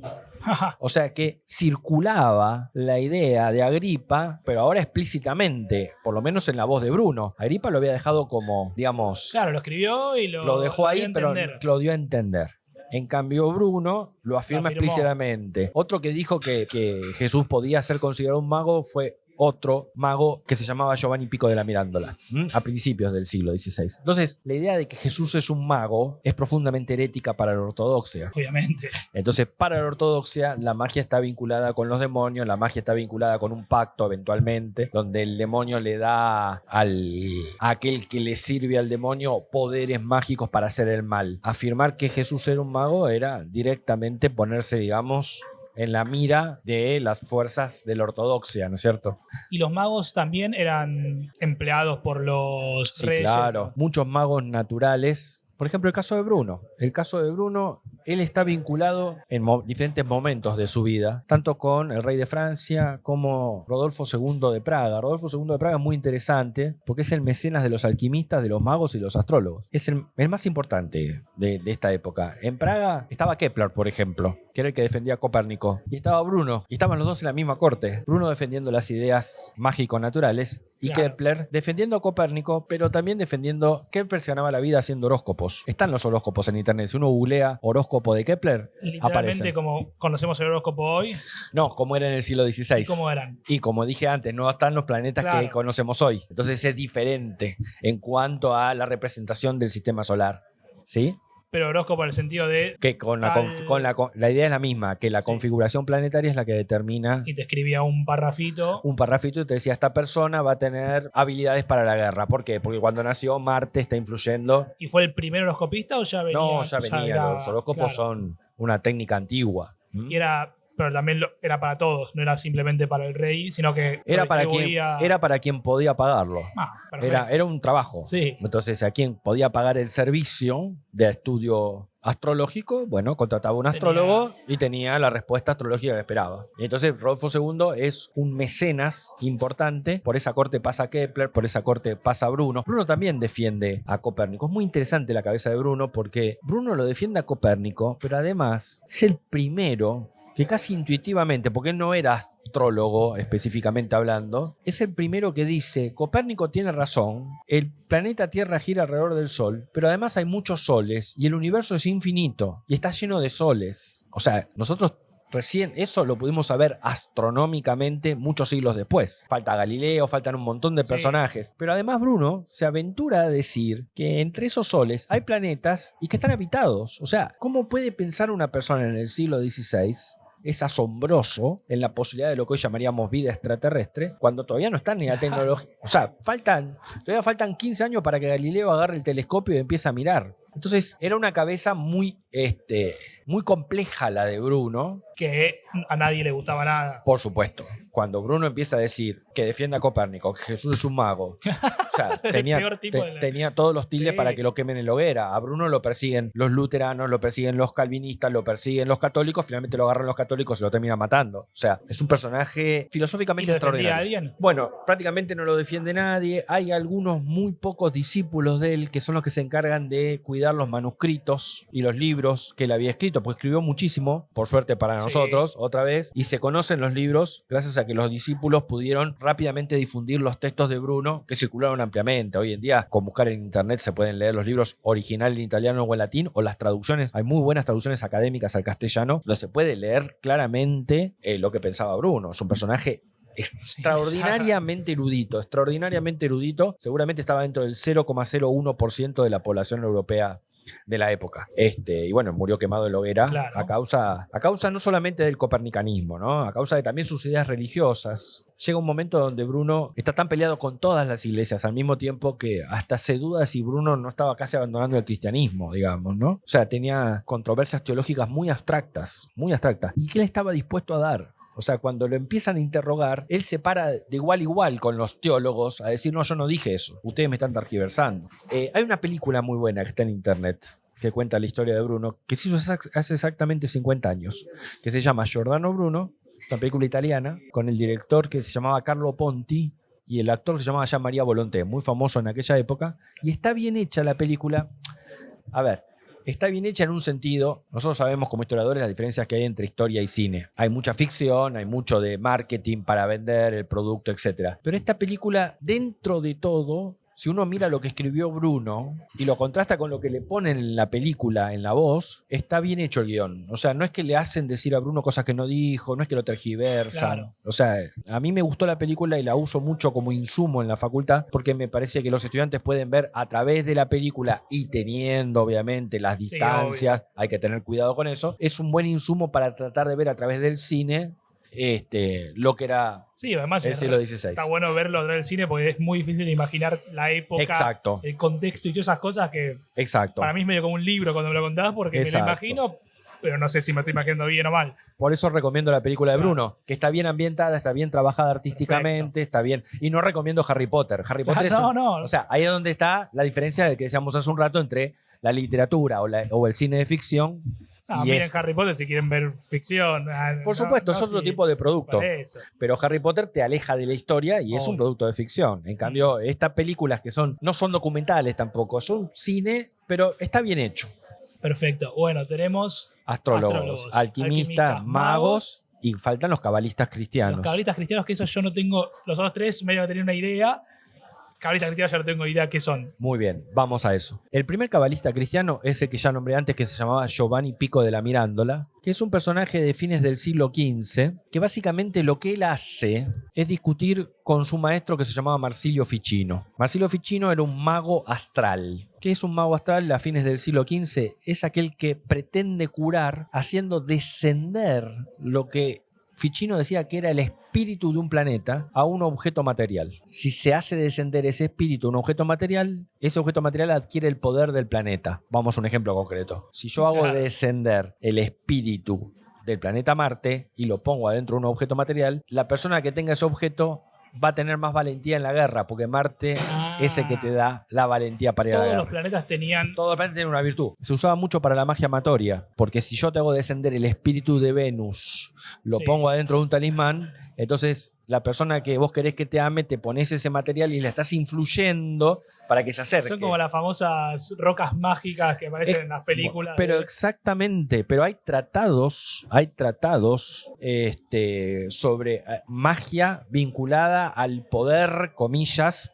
Speaker 2: O sea que circulaba la idea de Agripa, pero ahora explícitamente, por lo menos en la voz de Bruno. Agripa lo había dejado como, digamos...
Speaker 1: Claro, lo escribió y lo
Speaker 2: dejó ahí, pero lo dio a entender. En cambio, Bruno lo afirma explícitamente. Otro que dijo que Jesús podía ser considerado un mago fue otro mago que se llamaba Giovanni Pico de la Mirandola, a principios del siglo XVI. Entonces, la idea de que Jesús es un mago es profundamente herética para la ortodoxia.
Speaker 1: Obviamente.
Speaker 2: Entonces, para la ortodoxia, la magia está vinculada con los demonios, la magia está vinculada con un pacto eventualmente, donde el demonio le da a aquel que le sirve al demonio poderes mágicos para hacer el mal. Afirmar que Jesús era un mago era directamente ponerse, digamos, en la mira de las fuerzas de la ortodoxia, ¿no es cierto?
Speaker 1: Y los magos también eran empleados por los reyes.
Speaker 2: Claro, muchos magos naturales. Por ejemplo, el caso de Bruno. El caso de Bruno, él está vinculado en diferentes momentos de su vida, tanto con el rey de Francia como Rodolfo II de Praga. Rodolfo II de Praga es muy interesante porque es el mecenas de los alquimistas, de los magos y los astrólogos. Es el más importante de esta época. En Praga estaba Kepler, por ejemplo, que era el que defendía a Copérnico. Y estaba Bruno, y estaban los dos en la misma corte. Bruno defendiendo las ideas mágico-naturales y Kepler defendiendo a Copérnico, pero también defendiendo... Kepler se ganaba la vida haciendo horóscopos. Están los horóscopos en internet. Si uno googlea horóscopo de Kepler,
Speaker 1: literalmente
Speaker 2: aparecen.
Speaker 1: como conocemos el horóscopo hoy.
Speaker 2: No, como era en el siglo XVI.
Speaker 1: ¿Y cómo eran?
Speaker 2: Y como dije antes, no están los planetas que conocemos hoy. Entonces es diferente en cuanto a la representación del sistema solar. ¿Sí?
Speaker 1: Pero horóscopo en el sentido de...
Speaker 2: Que la idea es la misma, que la configuración planetaria es la que determina
Speaker 1: Y te escribía un parrafito.
Speaker 2: un parrafito y te decía, esta persona va a tener habilidades para la guerra. ¿Por qué? Porque cuando nació Marte está influyendo.
Speaker 1: ¿Y fue el primer horoscopista o ya venía?
Speaker 2: No, ya venía. Los horóscopos son una técnica antigua.
Speaker 1: Y era... Pero también era para todos, no era simplemente para el rey, sino que...
Speaker 2: Era para quien podía pagarlo. Era un trabajo.
Speaker 1: Sí.
Speaker 2: Entonces, a quien podía pagar el servicio de estudio astrológico, bueno, contrataba un astrólogo y tenía la respuesta astrológica que esperaba. Y entonces Rodolfo II es un mecenas importante. Por esa corte pasa Kepler, por esa corte pasa Bruno. Bruno también defiende a Copérnico. Es muy interesante la cabeza de Bruno porque Bruno lo defiende a Copérnico, pero además es el primero que casi intuitivamente, porque él no era astrólogo específicamente hablando, es el primero que dice, Copérnico tiene razón, el planeta Tierra gira alrededor del Sol, pero además hay muchos soles y el universo es infinito y está lleno de soles. O sea, nosotros recién eso lo pudimos saber astronómicamente muchos siglos después. Falta Galileo, faltan un montón de personajes. Sí. Pero además Bruno se aventura a decir que entre esos soles hay planetas y que están habitados. O sea, ¿cómo puede pensar una persona en el siglo XVI? Es asombroso en la posibilidad de lo que hoy llamaríamos vida extraterrestre, cuando todavía no está ni la tecnología. O sea, todavía faltan 15 años para que Galileo agarre el telescopio y empiece a mirar. Entonces, era una cabeza muy compleja la de Bruno.
Speaker 1: Que a nadie le gustaba nada.
Speaker 2: Por supuesto. Cuando Bruno empieza a decir que defiende a Copérnico, que Jesús es un mago. O sea, tenía todos los tildes para que lo quemen en la hoguera. A Bruno lo persiguen los luteranos, lo persiguen los calvinistas, lo persiguen los católicos, finalmente lo agarran los católicos y lo terminan matando. O sea, es un personaje filosóficamente extraordinario.
Speaker 1: ¿Y lo defendía alguien?
Speaker 2: Bueno, prácticamente no lo defiende nadie. Hay algunos muy pocos discípulos de él que son los que se encargan de cuidar los manuscritos y los libros que él había escrito, porque escribió muchísimo, por suerte para nosotros, otra vez, y se conocen los libros gracias a que los discípulos pudieron rápidamente difundir los textos de Bruno, que circularon ampliamente. Hoy en día, con buscar en internet se pueden leer los libros originales en italiano o en latín, o las traducciones. Hay muy buenas traducciones académicas al castellano, donde se puede leer claramente lo que pensaba Bruno. Es un personaje extraordinariamente erudito, seguramente estaba dentro del 0,01% de la población europea de la época. Y bueno, murió quemado en la hoguera, claro, a causa no solamente del copernicanismo, ¿no? A causa de también sus ideas religiosas. Llega un momento donde Bruno está tan peleado con todas las iglesias al mismo tiempo que hasta se duda si Bruno no estaba casi abandonando el cristianismo, digamos, ¿no? O sea, tenía controversias teológicas muy abstractas. ¿Y qué le estaba dispuesto a dar? O sea, cuando lo empiezan a interrogar, él se para de igual a igual con los teólogos a decir, no, yo no dije eso, ustedes me están tergiversando. Hay una película muy buena que está en internet que cuenta la historia de Bruno, que se hizo hace exactamente 50 años, que se llama Giordano Bruno, una película italiana, con el director que se llamaba Carlo Ponti y el actor se llamaba Gian Maria Volonté, muy famoso en aquella época, y está bien hecha la película. A ver, está bien hecha en un sentido. Nosotros sabemos como historiadores las diferencias que hay entre historia y cine. Hay mucha ficción, hay mucho de marketing para vender el producto, etc. Pero esta película, dentro de todo, si uno mira lo que escribió Bruno y lo contrasta con lo que le ponen en la película, en la voz, está bien hecho el guión. O sea, no es que le hacen decir a Bruno cosas que no dijo, no es que lo tergiversan. Claro. O sea, a mí me gustó la película y la uso mucho como insumo en la facultad porque me parece que los estudiantes pueden ver a través de la película y teniendo, obviamente, las distancias, hay que tener cuidado con eso. Es un buen insumo para tratar de ver a través del cine lo que era
Speaker 1: además
Speaker 2: el siglo XVI.
Speaker 1: Está bueno verlo a través del cine porque es muy difícil de imaginar la época,
Speaker 2: exacto,
Speaker 1: el contexto y todas esas cosas que
Speaker 2: exacto,
Speaker 1: para mí es medio como un libro cuando me lo contás porque
Speaker 2: exacto,
Speaker 1: me lo imagino, pero no sé si me estoy imaginando bien o mal.
Speaker 2: Por eso recomiendo la película de Bruno, que está bien ambientada, está bien trabajada artísticamente, perfecto, está bien. Y no recomiendo Harry Potter. Harry Potter es
Speaker 1: no.
Speaker 2: O sea, ahí es donde está la diferencia del que decíamos hace un rato entre la literatura o el cine de ficción.
Speaker 1: Miren Harry Potter si quieren ver ficción.
Speaker 2: Por supuesto, es otro tipo de producto. Pero Harry Potter te aleja de la historia y es un producto de ficción. En cambio, estas películas que no son documentales tampoco, son cine, pero está bien hecho.
Speaker 1: Perfecto. Bueno, tenemos
Speaker 2: astrólogos, alquimistas, magos y faltan los cabalistas cristianos.
Speaker 1: Los cabalistas cristianos, que eso yo no tengo, los otros tres medio de tener una idea. Cabalistas cristianos ya no tengo idea qué son.
Speaker 2: Muy bien, vamos a eso. El primer cabalista cristiano es el que ya nombré antes, que se llamaba Giovanni Pico de la Mirandola, que es un personaje de fines del siglo XV, que básicamente lo que él hace es discutir con su maestro que se llamaba Marsilio Ficino. Marsilio Ficino era un mago astral. ¿Qué es un mago astral a fines del siglo XV? Es aquel que pretende curar haciendo descender lo que Ficino decía que era el espíritu de un planeta a un objeto material. Si se hace descender ese espíritu a un objeto material, ese objeto material adquiere el poder del planeta. Vamos a un ejemplo concreto. Si yo hago descender el espíritu del planeta Marte y lo pongo adentro de un objeto material, la persona que tenga ese objeto va a tener más valentía en la guerra, porque Marte es el que te da la valentía para ir a la guerra.
Speaker 1: Todos los planetas tenían
Speaker 2: una virtud. Se usaba mucho para la magia amatoria, porque si yo te hago descender el espíritu de Venus, lo pongo adentro de un talismán, entonces la persona que vos querés que te ame, te pones ese material y la estás influyendo para que se acerque.
Speaker 1: Son como las famosas rocas mágicas que aparecen en las películas.
Speaker 2: Pero exactamente, pero hay tratados sobre magia vinculada al poder, comillas,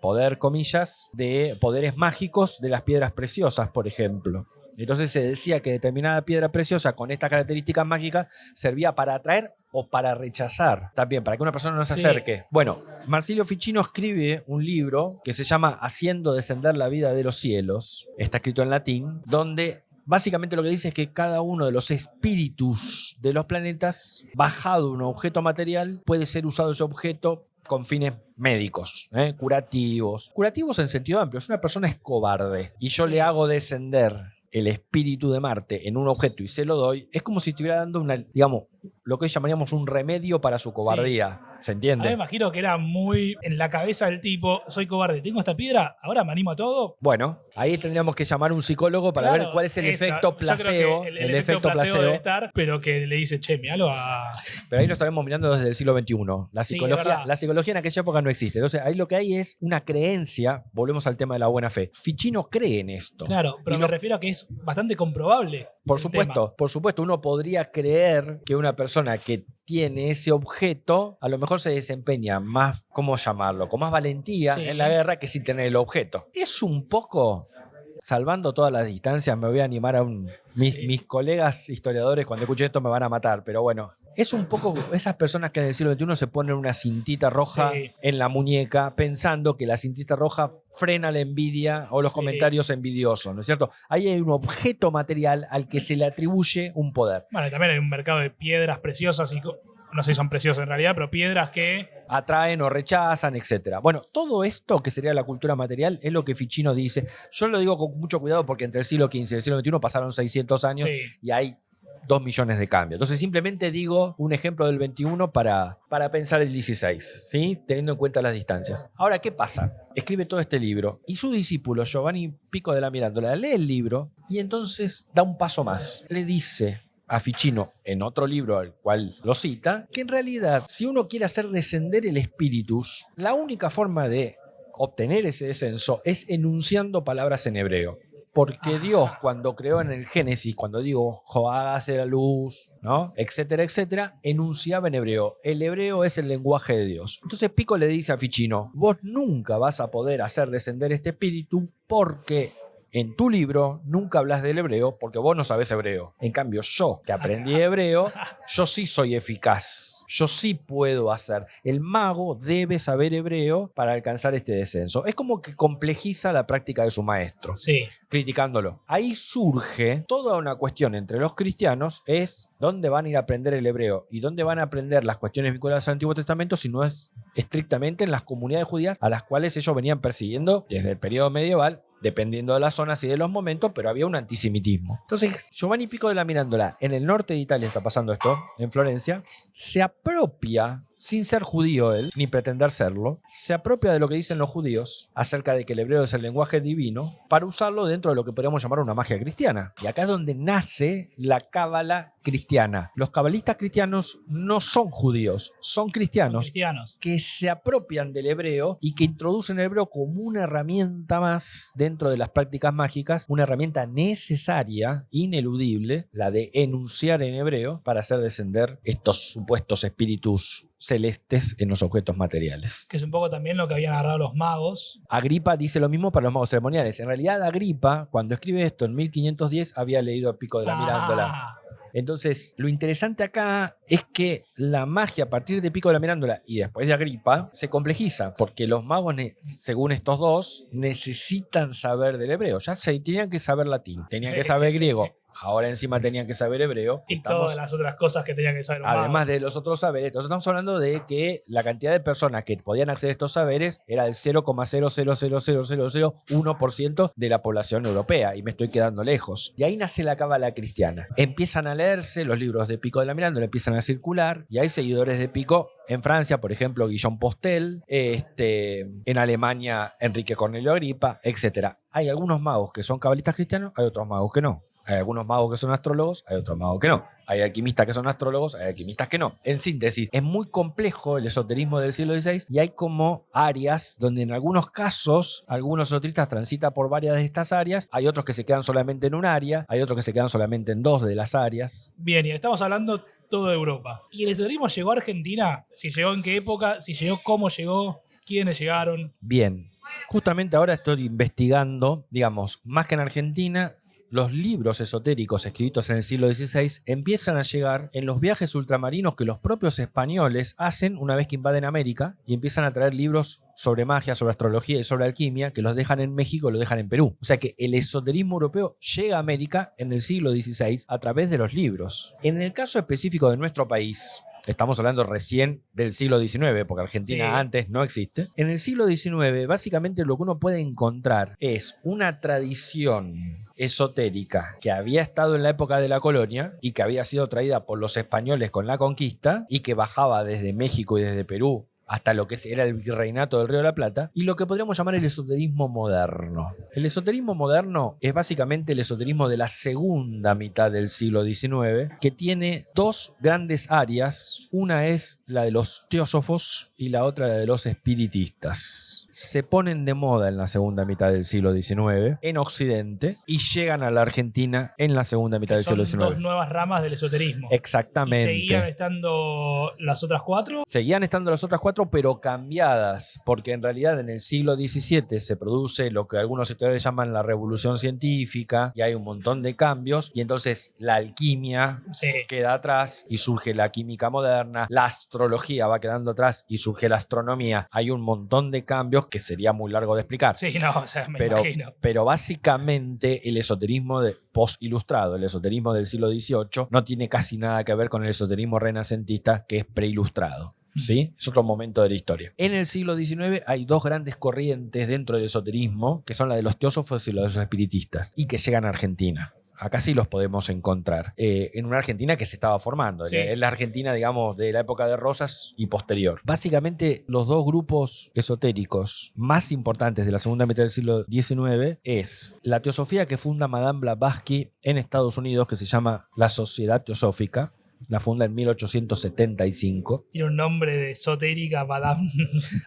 Speaker 2: de poderes mágicos de las piedras preciosas, por ejemplo. Entonces se decía que determinada piedra preciosa con estas características mágicas servía para atraer o para rechazar. También, para que una persona no se acerque. Bueno, Marsilio Ficino escribe un libro que se llama Haciendo descender la vida de los cielos. Está escrito en latín, donde básicamente lo que dice es que cada uno de los espíritus de los planetas, bajado un objeto material, puede ser usado ese objeto con fines médicos, curativos. Curativos en sentido amplio. Si una persona es cobarde y yo le hago descender el espíritu de Marte en un objeto y se lo doy, es como si estuviera dando lo que hoy llamaríamos un remedio para su cobardía. ¿Se entiende?
Speaker 1: Me imagino que era muy en la cabeza del tipo, soy cobarde, tengo esta piedra, ahora me animo a todo.
Speaker 2: Bueno, ahí tendríamos que llamar a un psicólogo para ver cuál es el efecto placebo.
Speaker 1: El efecto placebo debe estar, pero que le dice, che, míralo a...
Speaker 2: Pero ahí lo estaremos mirando desde el siglo XXI. La psicología en aquella época no existe. Entonces ahí lo que hay es una creencia, volvemos al tema de la buena fe. Ficino cree en esto.
Speaker 1: Claro, pero me refiero a que es bastante comprobable.
Speaker 2: Por supuesto, uno podría creer que una persona que tiene ese objeto, a lo mejor se desempeña más, ¿cómo llamarlo?, con más valentía en la guerra que sin tener el objeto. Es un poco, salvando todas las distancias, me voy a animar a mis colegas historiadores cuando escuchen esto me van a matar, pero bueno, es un poco esas personas que en el siglo XXI se ponen una cintita roja en la muñeca pensando que la cintita roja frena la envidia o los comentarios envidiosos, ¿no es cierto? Ahí hay un objeto material al que se le atribuye un poder.
Speaker 1: Bueno, y también hay un mercado de piedras preciosas y no sé si son preciosas en realidad, pero piedras que
Speaker 2: atraen o rechazan, etc. Bueno, todo esto que sería la cultura material es lo que Ficino dice. Yo lo digo con mucho cuidado porque entre el siglo XV y el siglo XXI pasaron 600 años y hay 2 millones de cambios. Entonces simplemente digo un ejemplo del 21 para pensar el 16, ¿sí? Teniendo en cuenta las distancias. Ahora, ¿qué pasa? Escribe todo este libro y su discípulo Giovanni Pico della Mirandola lee el libro y entonces da un paso más. Le dice a Ficino, en otro libro al cual lo cita, que en realidad si uno quiere hacer descender el espíritus, la única forma de obtener ese descenso es enunciando palabras en hebreo. Porque Dios, cuando creó en el Génesis, cuando digo, hágase la luz, ¿no?, etcétera, etcétera, enunciaba en hebreo. El hebreo es el lenguaje de Dios. Entonces Pico le dice a Ficino, vos nunca vas a poder hacer descender este espíritu porque en tu libro nunca hablas del hebreo porque vos no sabés hebreo. En cambio, yo, que aprendí hebreo, yo sí soy eficaz. Yo sí puedo hacer. El mago debe saber hebreo para alcanzar este descenso. Es como que complejiza la práctica de su maestro, criticándolo. Ahí surge toda una cuestión entre los cristianos, es dónde van a ir a aprender el hebreo y dónde van a aprender las cuestiones vinculadas al Antiguo Testamento si no es estrictamente en las comunidades judías a las cuales ellos venían persiguiendo desde el periodo medieval, dependiendo de las zonas y de los momentos, pero había un antisemitismo. Entonces, Giovanni Pico della Mirandola, en el norte de Italia está pasando esto, en Florencia, se apropia, sin ser judío él, ni pretender serlo, se apropia de lo que dicen los judíos acerca de que el hebreo es el lenguaje divino para usarlo dentro de lo que podríamos llamar una magia cristiana. Y acá es donde nace la cábala cristiana. Los cabalistas cristianos no son judíos, son cristianos que se apropian del hebreo y que introducen el hebreo como una herramienta más dentro de las prácticas mágicas, una herramienta necesaria, ineludible, la de enunciar en hebreo para hacer descender estos supuestos espíritus celestes en los objetos materiales.
Speaker 1: Que es un poco también lo que habían agarrado los magos.
Speaker 2: Agripa dice lo mismo para los magos ceremoniales. En realidad Agripa, cuando escribe esto en 1510, había leído a Pico della Mirandola. Entonces, lo interesante acá es que la magia a partir de Pico de la Mirándula y después de Agripa se complejiza, porque los magos, según estos dos, necesitan saber del hebreo. Ya tenían que saber latín, tenían que saber griego. Ahora encima tenían que saber hebreo.
Speaker 1: Y todas las otras cosas que tenían que saber un
Speaker 2: Además
Speaker 1: mago.
Speaker 2: de los otros saberes. Entonces estamos hablando de que la cantidad de personas que podían acceder a estos saberes era del 0,0000001% de la población europea. Y me estoy quedando lejos. Y ahí nace la cábala cristiana. Empiezan a leerse los libros de Pico de la Mirándula, empiezan a circular. Y hay seguidores de Pico en Francia, por ejemplo, Guillaume Postel. En Alemania, Enrique Cornelio Agripa, etc. Hay algunos magos que son cabalistas cristianos, hay otros magos que no. Hay algunos magos que son astrólogos, hay otros magos que no. Hay alquimistas que son astrólogos, hay alquimistas que no. En síntesis, es muy complejo el esoterismo del siglo XVI y hay como áreas donde en algunos casos algunos esoteristas transitan por varias de estas áreas, hay otros que se quedan solamente en un área, hay otros que se quedan solamente en dos de las áreas.
Speaker 1: Bien, y estamos hablando todo de Europa. ¿Y el esoterismo llegó a Argentina? Si llegó, en qué época, si llegó, cómo llegó, quiénes llegaron.
Speaker 2: Bien, justamente ahora estoy investigando, digamos, más que en Argentina, los libros esotéricos escritos en el siglo XVI empiezan a llegar en los viajes ultramarinos que los propios españoles hacen una vez que invaden América y empiezan a traer libros sobre magia, sobre astrología y sobre alquimia que los dejan en México y los dejan en Perú. O sea que el esoterismo europeo llega a América en el siglo XVI a través de los libros. En el caso específico de nuestro país, estamos hablando recién del siglo XIX, porque Argentina antes no existe. En el siglo XIX, básicamente lo que uno puede encontrar es una tradición esotérica que había estado en la época de la colonia y que había sido traída por los españoles con la conquista y que bajaba desde México y desde Perú hasta lo que era el virreinato del Río de la Plata, y lo que podríamos llamar el esoterismo moderno. El esoterismo moderno es básicamente el esoterismo de la segunda mitad del siglo XIX, que tiene dos grandes áreas. Una es la de los teósofos y la otra la de los espiritistas. Se ponen de moda en la segunda mitad del siglo XIX en Occidente y llegan a la Argentina en la segunda mitad del siglo XIX.
Speaker 1: Son dos nuevas ramas del esoterismo.
Speaker 2: Exactamente.
Speaker 1: ¿Y seguían estando las otras cuatro?
Speaker 2: Seguían estando las otras cuatro, pero cambiadas, porque en realidad en el siglo XVII se produce lo que algunos historiadores llaman la revolución científica y hay un montón de cambios y entonces la alquimia queda atrás y surge la química moderna, la astrología va quedando atrás y surge la astronomía. Hay un montón de cambios que sería muy largo de explicar.
Speaker 1: Sí, no, o sea, me imagino.
Speaker 2: Pero básicamente el esoterismo post-ilustrado, el esoterismo del siglo XVIII, no tiene casi nada que ver con el esoterismo renacentista que es preilustrado. ¿Sí? Es otro momento de la historia. En el siglo XIX hay dos grandes corrientes dentro del esoterismo, que son la de los teósofos y la de los espiritistas, y que llegan a Argentina. Acá sí los podemos encontrar. En una Argentina que se estaba formando. Sí. Es la Argentina, digamos, de la época de Rosas y posterior. Básicamente, los dos grupos esotéricos más importantes de la segunda mitad del siglo XIX es la teosofía que funda Madame Blavatsky en Estados Unidos, que se llama la Sociedad Teosófica. La funda en 1875.
Speaker 1: Tiene un nombre de esotérica, Madame.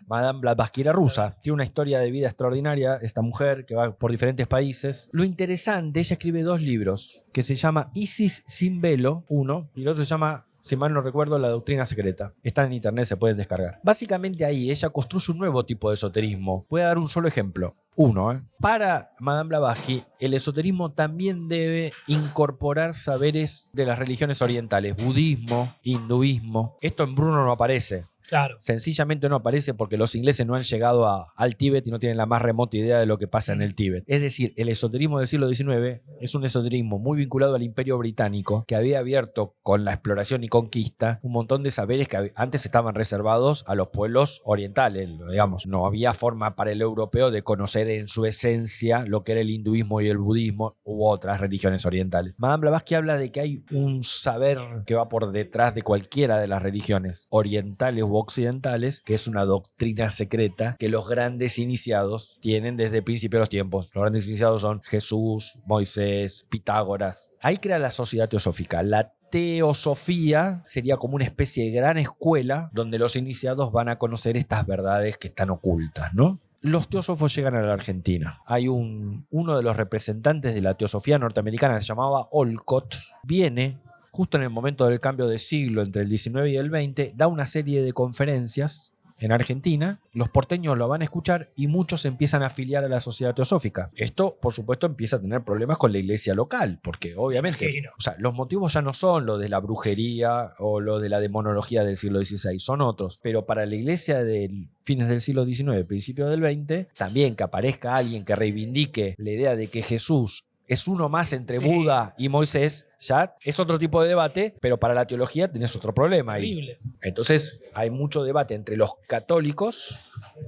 Speaker 2: Madame Blavatsky era rusa. Tiene una historia de vida extraordinaria, esta mujer que va por diferentes países. Lo interesante, ella escribe dos libros, que se llama Isis sin velo, uno, y el otro se llama, si mal no recuerdo, La Doctrina Secreta. Están en internet, se pueden descargar. Básicamente ahí ella construye un nuevo tipo de esoterismo. Voy a dar un solo ejemplo. Uno, Para Madame Blavatsky, el esoterismo también debe incorporar saberes de las religiones orientales, budismo, hinduismo. Esto en Bruno no aparece.
Speaker 1: Claro.
Speaker 2: Sencillamente no aparece porque los ingleses no han llegado al Tíbet y no tienen la más remota idea de lo que pasa en el Tíbet. Es decir, el esoterismo del siglo XIX es un esoterismo muy vinculado al Imperio Británico que había abierto con la exploración y conquista un montón de saberes que antes estaban reservados a los pueblos orientales. Digamos, no había forma para el europeo de conocer en su esencia lo que era el hinduismo y el budismo u otras religiones orientales. Madame Blavatsky habla de que hay un saber que va por detrás de cualquiera de las religiones orientales u occidentales, que es una doctrina secreta que los grandes iniciados tienen desde el principio de los tiempos. Los grandes iniciados son Jesús, Moisés, Pitágoras. Ahí crea la Sociedad Teosófica. La teosofía sería como una especie de gran escuela donde los iniciados van a conocer estas verdades que están ocultas, ¿no? Los teósofos llegan a la Argentina. Hay uno de los representantes de la teosofía norteamericana, se llamaba Olcott, viene justo en el momento del cambio de siglo entre el 19 y el 20, da una serie de conferencias en Argentina, los porteños lo van a escuchar y muchos se empiezan a afiliar a la Sociedad Teosófica. Esto, por supuesto, empieza a tener problemas con la iglesia local, porque obviamente,
Speaker 1: Imagino.
Speaker 2: o sea, los motivos ya no son lo de la brujería o lo de la demonología del siglo XVI, son otros. Pero para la iglesia de fines del siglo XIX, principios del XX, también que aparezca alguien que reivindique la idea de que Jesús es uno más entre
Speaker 1: Sí.
Speaker 2: Buda y Moisés, ya es otro tipo de debate, pero para la teología tenés otro problema ahí.
Speaker 1: Horrible.
Speaker 2: Entonces hay mucho debate entre los católicos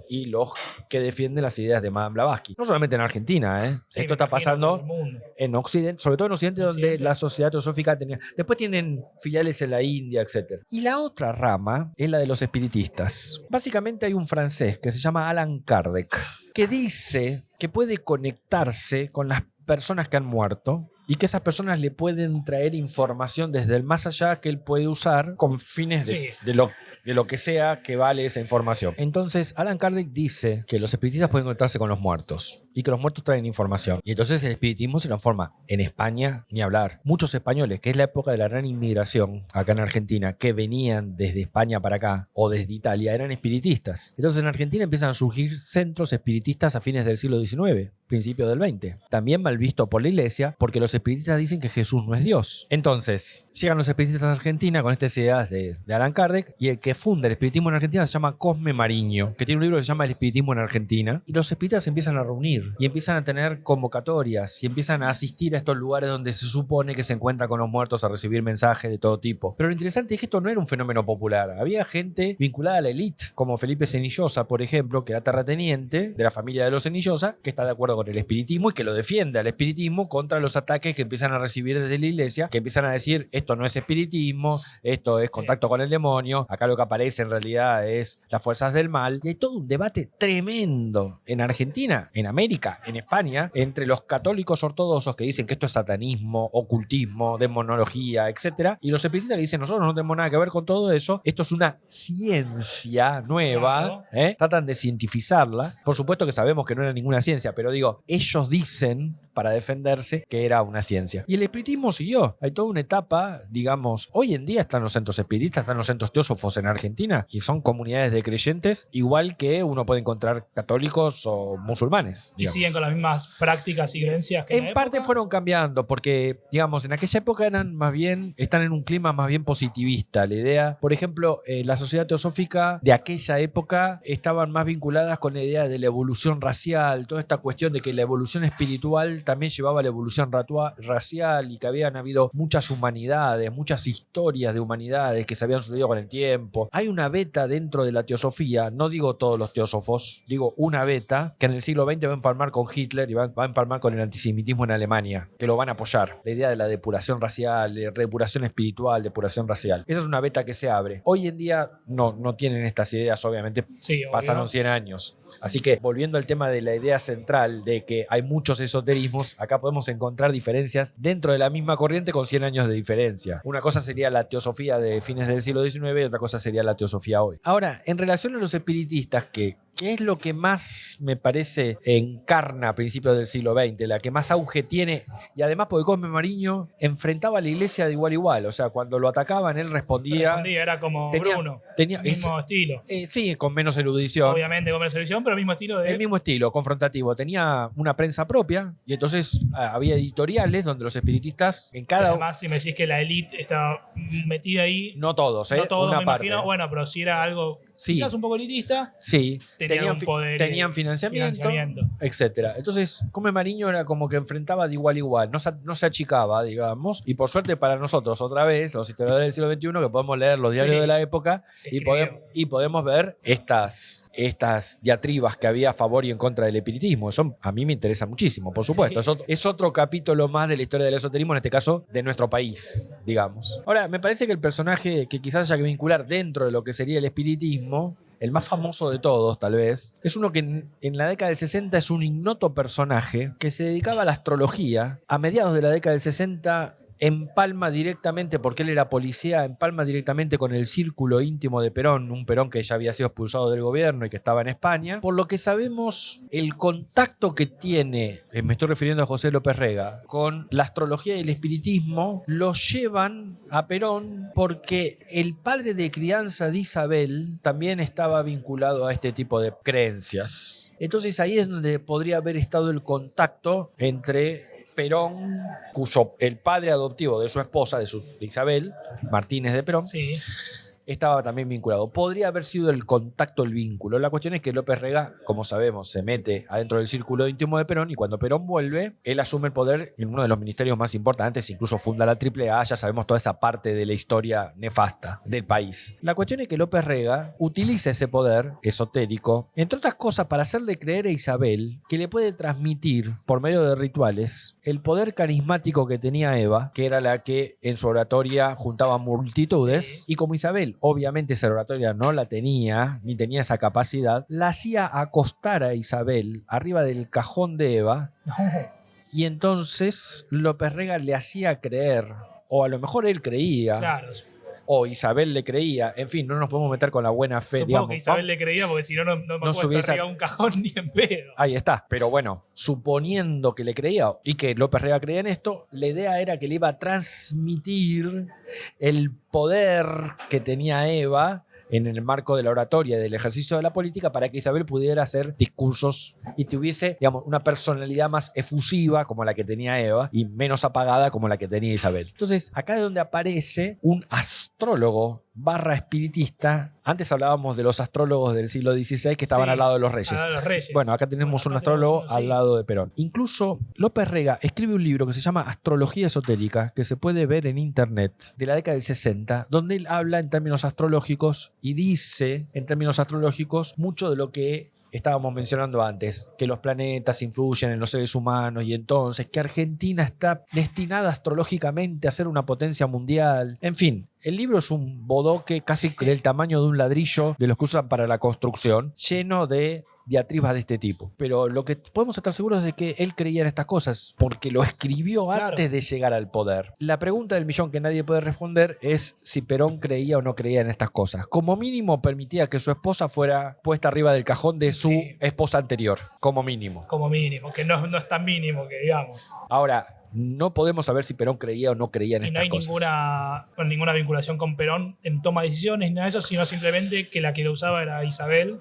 Speaker 2: y los que defienden las ideas de Madame Blavatsky. No solamente en Argentina, ¿eh?
Speaker 1: Sí,
Speaker 2: Esto
Speaker 1: me
Speaker 2: está
Speaker 1: imagino
Speaker 2: pasando
Speaker 1: por el mundo.
Speaker 2: en Occidente, sobre todo en Occidente, donde
Speaker 1: Occidente.
Speaker 2: la Sociedad Teosófica tenía. Después tienen filiales en la India, etc. Y la otra rama es la de los espiritistas. Básicamente hay un francés que se llama Allan Kardec, que dice que puede conectarse con las personas que han muerto y que esas personas le pueden traer información desde el más allá que él puede usar con fines de lo que sea que vale esa información. Entonces, Allan Kardec dice que los espiritistas pueden conectarse con los muertos y que los muertos traen información. Y entonces el espiritismo se transforma. En España, ni hablar. Muchos españoles, que es la época de la gran inmigración acá en Argentina, que venían desde España para acá o desde Italia, eran espiritistas. Entonces en Argentina empiezan a surgir centros espiritistas a fines del siglo XIX, principio del XX. También mal visto por la iglesia, porque los espiritistas dicen que Jesús no es Dios. Entonces, llegan los espiritistas a Argentina con estas ideas de Allan Kardec, y el que funda el espiritismo en Argentina se llama Cosme Mariño, que tiene un libro que se llama El espiritismo en Argentina. Y los espiritistas se empiezan a reunir y empiezan a tener convocatorias y empiezan a asistir a estos lugares donde se supone que se encuentran con los muertos a recibir mensajes de todo tipo. Pero lo interesante es que esto no era un fenómeno popular. Había gente vinculada a la élite, como Felipe Senillosa, por ejemplo, que era terrateniente de la familia de los Senillosa, que está de acuerdo con el espiritismo y que lo defiende al espiritismo contra los ataques que empiezan a recibir desde la iglesia, que empiezan a decir esto no es espiritismo, esto es contacto con el demonio, acá lo que aparece en realidad es las fuerzas del mal. Y hay todo un debate tremendo en Argentina, en América, en España, entre los católicos ortodoxos que dicen que esto es satanismo, ocultismo, demonología, etc. Y los espiritistas que dicen nosotros no tenemos nada que ver con todo eso, esto es una ciencia nueva,
Speaker 1: Claro.
Speaker 2: tratan de cientificarla. Por supuesto que sabemos que no era ninguna ciencia, pero digo, ellos dicen para defenderse que era una ciencia. Y el espiritismo siguió. Hay toda una etapa, digamos, hoy en día están los centros espiritistas, están los centros teósofos en Argentina y son comunidades de creyentes, igual que uno puede encontrar católicos o musulmanes.
Speaker 1: Y
Speaker 2: Digamos.
Speaker 1: siguen con las mismas prácticas y creencias que en
Speaker 2: En
Speaker 1: la
Speaker 2: parte
Speaker 1: época.
Speaker 2: fueron cambiando, porque, digamos, en aquella época están en un clima más bien positivista. La idea, por ejemplo, la sociedad teosófica de aquella época estaban más vinculadas con la idea de la evolución racial, toda esta cuestión de que la evolución espiritual también llevaba a la evolución racial y que habían habido muchas humanidades, muchas historias de humanidades que se habían sucedido con el tiempo. Hay una beta dentro de la teosofía, no digo todos los teósofos, digo una beta que en el siglo XX va a empalmar con Hitler y va a empalmar con el antisemitismo en Alemania, que lo van a apoyar. La idea de la depuración racial, de depuración espiritual, depuración racial. Esa es una beta que se abre. Hoy en día no tienen estas ideas, obviamente.
Speaker 1: Sí, obvio.
Speaker 2: Pasaron 100 años. Así que, volviendo al tema de la idea central de que hay muchos esoterismos, acá podemos encontrar diferencias dentro de la misma corriente con 100 años de diferencia. Una cosa sería la teosofía de fines del siglo XIX y otra cosa sería la teosofía hoy. Ahora, en relación a los espiritistas, ¿qué es lo que más me parece encarna a principios del siglo XX, la que más auge tiene? Y además porque Cosme Mariño enfrentaba a la iglesia de igual a igual, o sea, cuando lo atacaban él respondía.
Speaker 1: Era como Bruno. Mismo estilo.
Speaker 2: Sí, con menos erudición.
Speaker 1: Obviamente con menos erudición, pero mismo estilo de...
Speaker 2: El mismo estilo, confrontativo. Tenía una prensa propia y entonces había editoriales donde los espiritistas en cada...
Speaker 1: Además, si me decís que la élite estaba metida ahí...
Speaker 2: No todos,
Speaker 1: No todos,
Speaker 2: una
Speaker 1: me
Speaker 2: parte.
Speaker 1: imagino. Bueno, pero si era algo
Speaker 2: Sí.
Speaker 1: quizás un poco elitista,
Speaker 2: Sí,
Speaker 1: tenían
Speaker 2: financiamiento, etcétera. Entonces, Cosme Mariño era como que enfrentaba de igual a igual, no se achicaba, digamos, y por suerte para nosotros, otra vez, los historiadores del siglo XXI, que podemos leer los diarios de la época y podemos ver estas diatribas que había a favor y en contra del espiritismo. Eso a mí me interesa muchísimo, por supuesto.
Speaker 1: Sí.
Speaker 2: Es otro capítulo más de la historia del esoterismo, en este caso, de nuestro país, digamos. Ahora, me parece que el personaje que quizás haya que vincular dentro de lo que sería el espiritismo, el más famoso de todos, tal vez, es uno que en la década del 60 es un ignoto personaje que se dedicaba a la astrología. A mediados de la década del 60 empalma directamente, porque él era policía, empalma directamente con el círculo íntimo de Perón, un Perón que ya había sido expulsado del gobierno y que estaba en España. Por lo que sabemos, el contacto que tiene, me estoy refiriendo a José López Rega, con la astrología y el espiritismo, lo llevan a Perón porque el padre de crianza de Isabel también estaba vinculado a este tipo de creencias. Entonces ahí es donde podría haber estado el contacto entre Perón, cuyo el padre adoptivo de su esposa, de Isabel Martínez de Perón,
Speaker 1: Sí.
Speaker 2: estaba también vinculado. Podría haber sido el contacto, el vínculo. La cuestión es que López Rega, como sabemos, se mete adentro del círculo íntimo de Perón y cuando Perón vuelve, él asume el poder en uno de los ministerios más importantes, incluso funda la AAA, ya sabemos toda esa parte de la historia nefasta del país. La cuestión es que López Rega utiliza ese poder esotérico, entre otras cosas, para hacerle creer a Isabel que le puede transmitir, por medio de rituales, el poder carismático que tenía Eva, que era la que en su oratoria juntaba multitudes,
Speaker 1: Sí.
Speaker 2: y como Isabel obviamente esa oratoria no la tenía, ni tenía esa capacidad, la hacía acostar a Isabel arriba del cajón de Eva,
Speaker 1: No.
Speaker 2: y entonces López Rega le hacía creer, o a lo mejor él creía,
Speaker 1: Claro.
Speaker 2: o Isabel le creía, en fin, no nos podemos meter con la buena fe,
Speaker 1: Supongo
Speaker 2: digamos.
Speaker 1: que Isabel le creía, porque si no, no me
Speaker 2: No
Speaker 1: acuerdo
Speaker 2: subiese
Speaker 1: arriba un cajón ni en pedo.
Speaker 2: Ahí está, pero bueno, suponiendo que le creía y que López Rega creía en esto, la idea era que le iba a transmitir el poder que tenía Eva en el marco de la oratoria y del ejercicio de la política para que Isabel pudiera hacer discursos y tuviese, digamos, una personalidad más efusiva como la que tenía Eva y menos apagada como la que tenía Isabel. Entonces, acá es donde aparece un astrólogo / espiritista. Antes hablábamos de los astrólogos del siglo XVI que estaban
Speaker 1: Sí,
Speaker 2: al lado de los reyes.
Speaker 1: A los reyes.
Speaker 2: Bueno, acá tenemos
Speaker 1: Bueno,
Speaker 2: un
Speaker 1: acá
Speaker 2: astrólogo
Speaker 1: tenemos uno,
Speaker 2: al
Speaker 1: sí.
Speaker 2: lado de Perón. Incluso López Rega escribe un libro que se llama Astrología Esotérica, que se puede ver en internet, de la década del 60, donde él habla en términos astrológicos y dice en términos astrológicos mucho de lo que estábamos mencionando antes, que los planetas influyen en los seres humanos y entonces que Argentina está destinada astrológicamente a ser una potencia mundial. En fin, el libro es un bodoque casi del tamaño de un ladrillo de los que usan para la construcción, lleno de diatribas de este tipo. Pero lo que podemos estar seguros es de que él creía en estas cosas, porque lo escribió
Speaker 1: Claro.
Speaker 2: antes de llegar al poder. La pregunta del millón que nadie puede responder es si Perón creía o no creía en estas cosas. Como mínimo permitía que su esposa fuera puesta arriba del cajón de su
Speaker 1: Sí.
Speaker 2: esposa anterior, como mínimo.
Speaker 1: Como mínimo, que no es tan mínimo que digamos.
Speaker 2: Ahora, no podemos saber si Perón creía o no creía en
Speaker 1: Y no
Speaker 2: estas
Speaker 1: hay
Speaker 2: cosas.
Speaker 1: ninguna vinculación con Perón en toma de decisiones ni nada de eso, sino simplemente que la que lo usaba era Isabel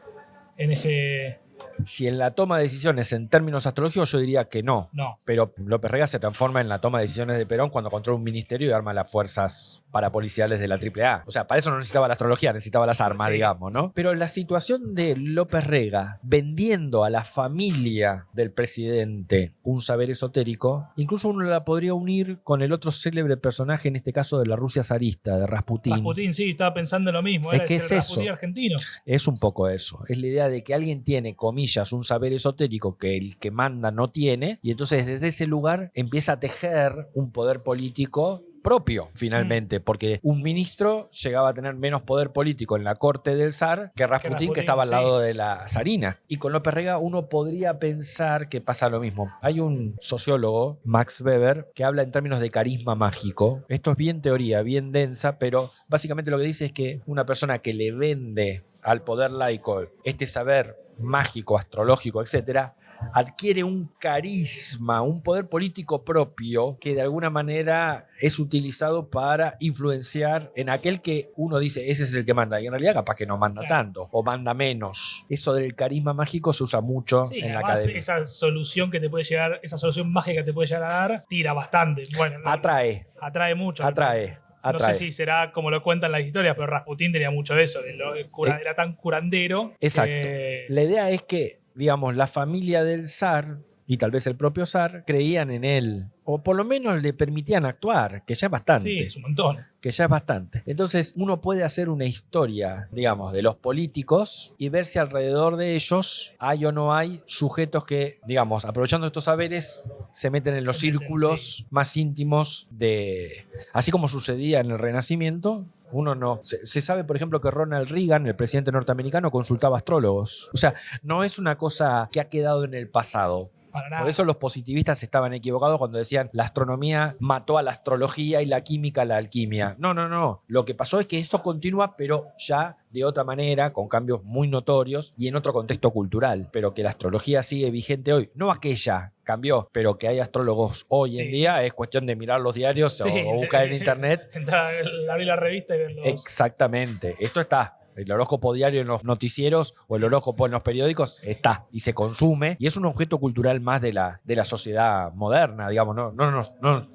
Speaker 1: en ese...
Speaker 2: Si en la toma de decisiones en términos astrológicos yo diría que no.
Speaker 1: No.
Speaker 2: Pero López Rega se transforma en la toma de decisiones de Perón cuando controla un ministerio y arma las fuerzas parapoliciales de la AAA. O sea, para eso no necesitaba la astrología, necesitaba las armas,
Speaker 1: Sí.
Speaker 2: digamos, ¿no? Pero la situación de López Rega vendiendo a la familia del presidente un saber esotérico, incluso uno la podría unir con el otro célebre personaje, en este caso de la Rusia zarista, de Rasputín.
Speaker 1: Rasputín, sí, estaba pensando lo mismo.
Speaker 2: Es
Speaker 1: Era
Speaker 2: que
Speaker 1: el
Speaker 2: es
Speaker 1: Rasputín
Speaker 2: eso.
Speaker 1: argentino.
Speaker 2: Es un poco eso. Es la idea de que alguien tiene, comillas, un saber esotérico que el que manda no tiene, y entonces desde ese lugar empieza a tejer un poder político propio, finalmente, porque un ministro llegaba a tener menos poder político en la corte del zar que Rasputín, que estaba al
Speaker 1: sí.
Speaker 2: lado de la zarina. Y con López Rega uno podría pensar que pasa lo mismo. Hay un sociólogo, Max Weber, que habla en términos de carisma mágico. Esto es bien teoría, bien densa, pero básicamente lo que dice es que una persona que le vende al poder laico este saber mágico, astrológico, etcétera, adquiere un carisma, un poder político propio que de alguna manera es utilizado para influenciar en aquel que uno dice, ese es el que manda, y en realidad capaz que no manda
Speaker 1: Claro.
Speaker 2: tanto o manda menos. Eso del carisma mágico se usa mucho
Speaker 1: Sí,
Speaker 2: en la
Speaker 1: además
Speaker 2: academia.
Speaker 1: esa solución que te puede llegar, esa solución mágica que te puede llegar a dar, tira bastante. Bueno,
Speaker 2: Atrae,
Speaker 1: atrae mucho.
Speaker 2: atrae.
Speaker 1: No sé si será como lo cuentan las historias, pero Rasputín tenía mucho de eso. Era tan curandero.
Speaker 2: Exacto.
Speaker 1: que-
Speaker 2: La idea es que, digamos, la familia del zar y tal vez el propio zar creían en él, o por lo menos le permitían actuar, que ya es bastante.
Speaker 1: Sí, es un montón.
Speaker 2: Que ya es bastante. Entonces uno puede hacer una historia, digamos, de los políticos y ver si alrededor de ellos hay o no hay sujetos que, digamos, aprovechando estos saberes, se meten en los
Speaker 1: Se meten,
Speaker 2: círculos más íntimos de... Así como sucedía en el Renacimiento. Uno no. Se sabe, por ejemplo, que Ronald Reagan, el presidente norteamericano, consultaba astrólogos. O sea, no es una cosa que ha quedado en el pasado.
Speaker 1: Para nada.
Speaker 2: Por eso los positivistas estaban equivocados cuando decían la astronomía mató a la astrología y la química a la alquimia. No, no, no. Lo que pasó es que esto continúa, pero ya de otra manera, con cambios muy notorios y en otro contexto cultural. Pero que la astrología sigue vigente hoy. No aquella cambió, pero que hay astrólogos hoy en día es cuestión de mirar los diarios o buscar en internet.
Speaker 1: Entrar, abrir la revista y verlos.
Speaker 2: Exactamente. Esto está. El horóscopo diario en los noticieros o el horóscopo en los periódicos está y se consume y es un objeto cultural más de la sociedad moderna, digamos, no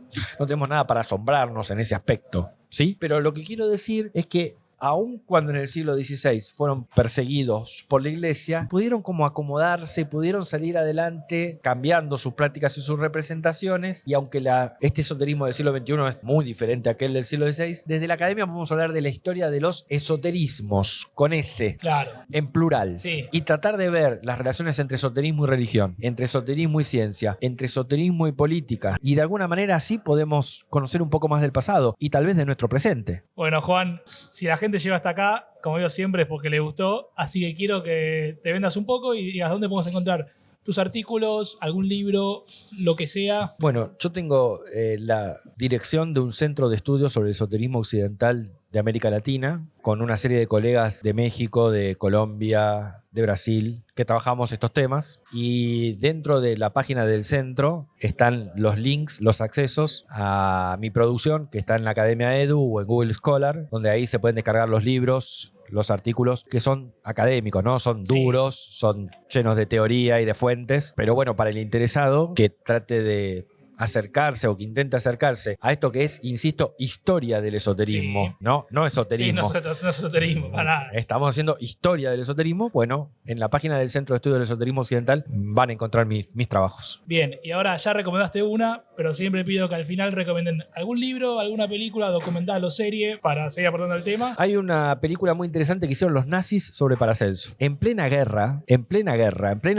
Speaker 2: tenemos nada para asombrarnos en ese aspecto, ¿sí? Pero lo que quiero decir es que aun cuando en el siglo XVI fueron perseguidos por la iglesia, pudieron como acomodarse, pudieron salir adelante cambiando sus prácticas y sus representaciones, y aunque este esoterismo del siglo XXI es muy diferente a aquel del siglo XVI, desde la academia vamos a hablar de la historia de los esoterismos, con S,
Speaker 1: claro,
Speaker 2: en plural, y tratar de ver las relaciones entre esoterismo y religión, entre esoterismo y ciencia, entre esoterismo y política, y de alguna manera así podemos conocer un poco más del pasado y tal vez de nuestro presente.
Speaker 1: Bueno, Juan, si la gente llega hasta acá, como digo siempre, es porque le gustó, así que quiero que te vendas un poco y digas dónde podemos encontrar tus artículos, algún libro, lo que sea.
Speaker 2: Bueno, yo tengo la dirección de un centro de estudios sobre el esoterismo occidental de América Latina, con una serie de colegas de México, de Colombia, de Brasil, que trabajamos estos temas. Y dentro de la página del centro están los links, los accesos a mi producción, que está en la Academia Edu o en Google Scholar, donde ahí se pueden descargar los libros, los artículos que son académicos, ¿no? Son duros, son llenos de teoría y de fuentes. Pero bueno, para el interesado que trate de acercarse o que intente acercarse a esto que es, insisto, historia del esoterismo, no esoterismo.
Speaker 1: Sí, no es esoterismo, para nada.
Speaker 2: Estamos haciendo historia del esoterismo. Bueno, en la página del Centro de Estudio del Esoterismo Occidental van a encontrar mis trabajos.
Speaker 1: Bien, y ahora ya recomendaste una, pero siempre pido que al final recomienden algún libro, alguna película, documental o serie para seguir aportando el tema.
Speaker 2: Hay una película muy interesante que hicieron los nazis sobre Paracelso. En plena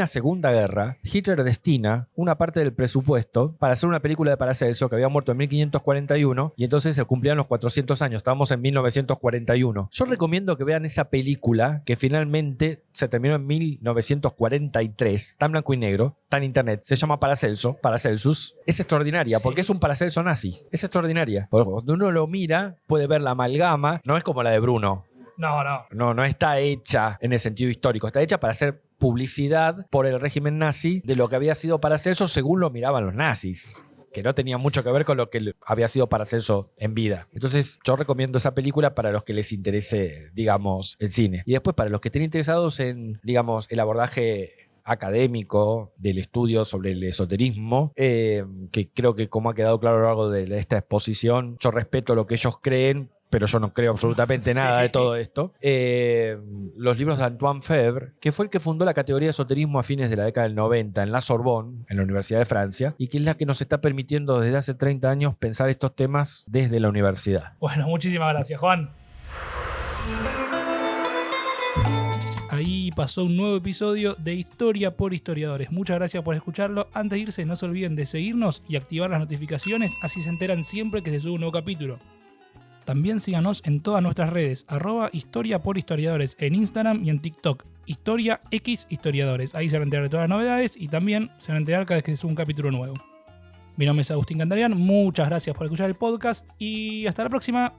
Speaker 2: Segunda Guerra, Hitler destina una parte del presupuesto para hacer una película de Paracelso, que había muerto en 1541, y entonces se cumplían los 400 años. Estábamos en 1941. Yo recomiendo que vean esa película, que finalmente se terminó en 1943. Está en blanco y negro, está en internet. Se llama Paracelsus. Es extraordinaria, porque es un Paracelso nazi. Es extraordinaria. Porque cuando uno lo mira, puede ver la amalgama. No es como la de Bruno. No está hecha en el sentido histórico. Está hecha para hacer publicidad por el régimen nazi de lo que había sido Paracelso según lo miraban los nazis, que no tenía mucho que ver con lo que había sido Paracelso en vida. Entonces yo recomiendo esa película para los que les interese, digamos, el cine. Y después para los que estén interesados en, digamos, el abordaje académico del estudio sobre el esoterismo, que creo que, como ha quedado claro a lo largo de esta exposición, yo respeto lo que ellos creen, pero yo no creo absolutamente nada de todo esto. Los libros de Antoine Febvre, que fue el que fundó la categoría de esoterismo a fines de la década del 90 en la Sorbonne, en la Universidad de Francia, y que es la que nos está permitiendo desde hace 30 años pensar estos temas desde la universidad.
Speaker 1: Bueno, muchísimas gracias, Juan. Ahí pasó un nuevo episodio de Historia por Historiadores. Muchas gracias por escucharlo. Antes de irse, no se olviden de seguirnos y activar las notificaciones, así se enteran siempre que se sube un nuevo capítulo. También síganos en todas nuestras redes, @Historia por Historiadores en Instagram y en TikTok, Historia X Historiadores. Ahí se van a enterar de todas las novedades y también se van a enterar cada vez que se sube un capítulo nuevo. Mi nombre es Agustín Cantarian, muchas gracias por escuchar el podcast y hasta la próxima.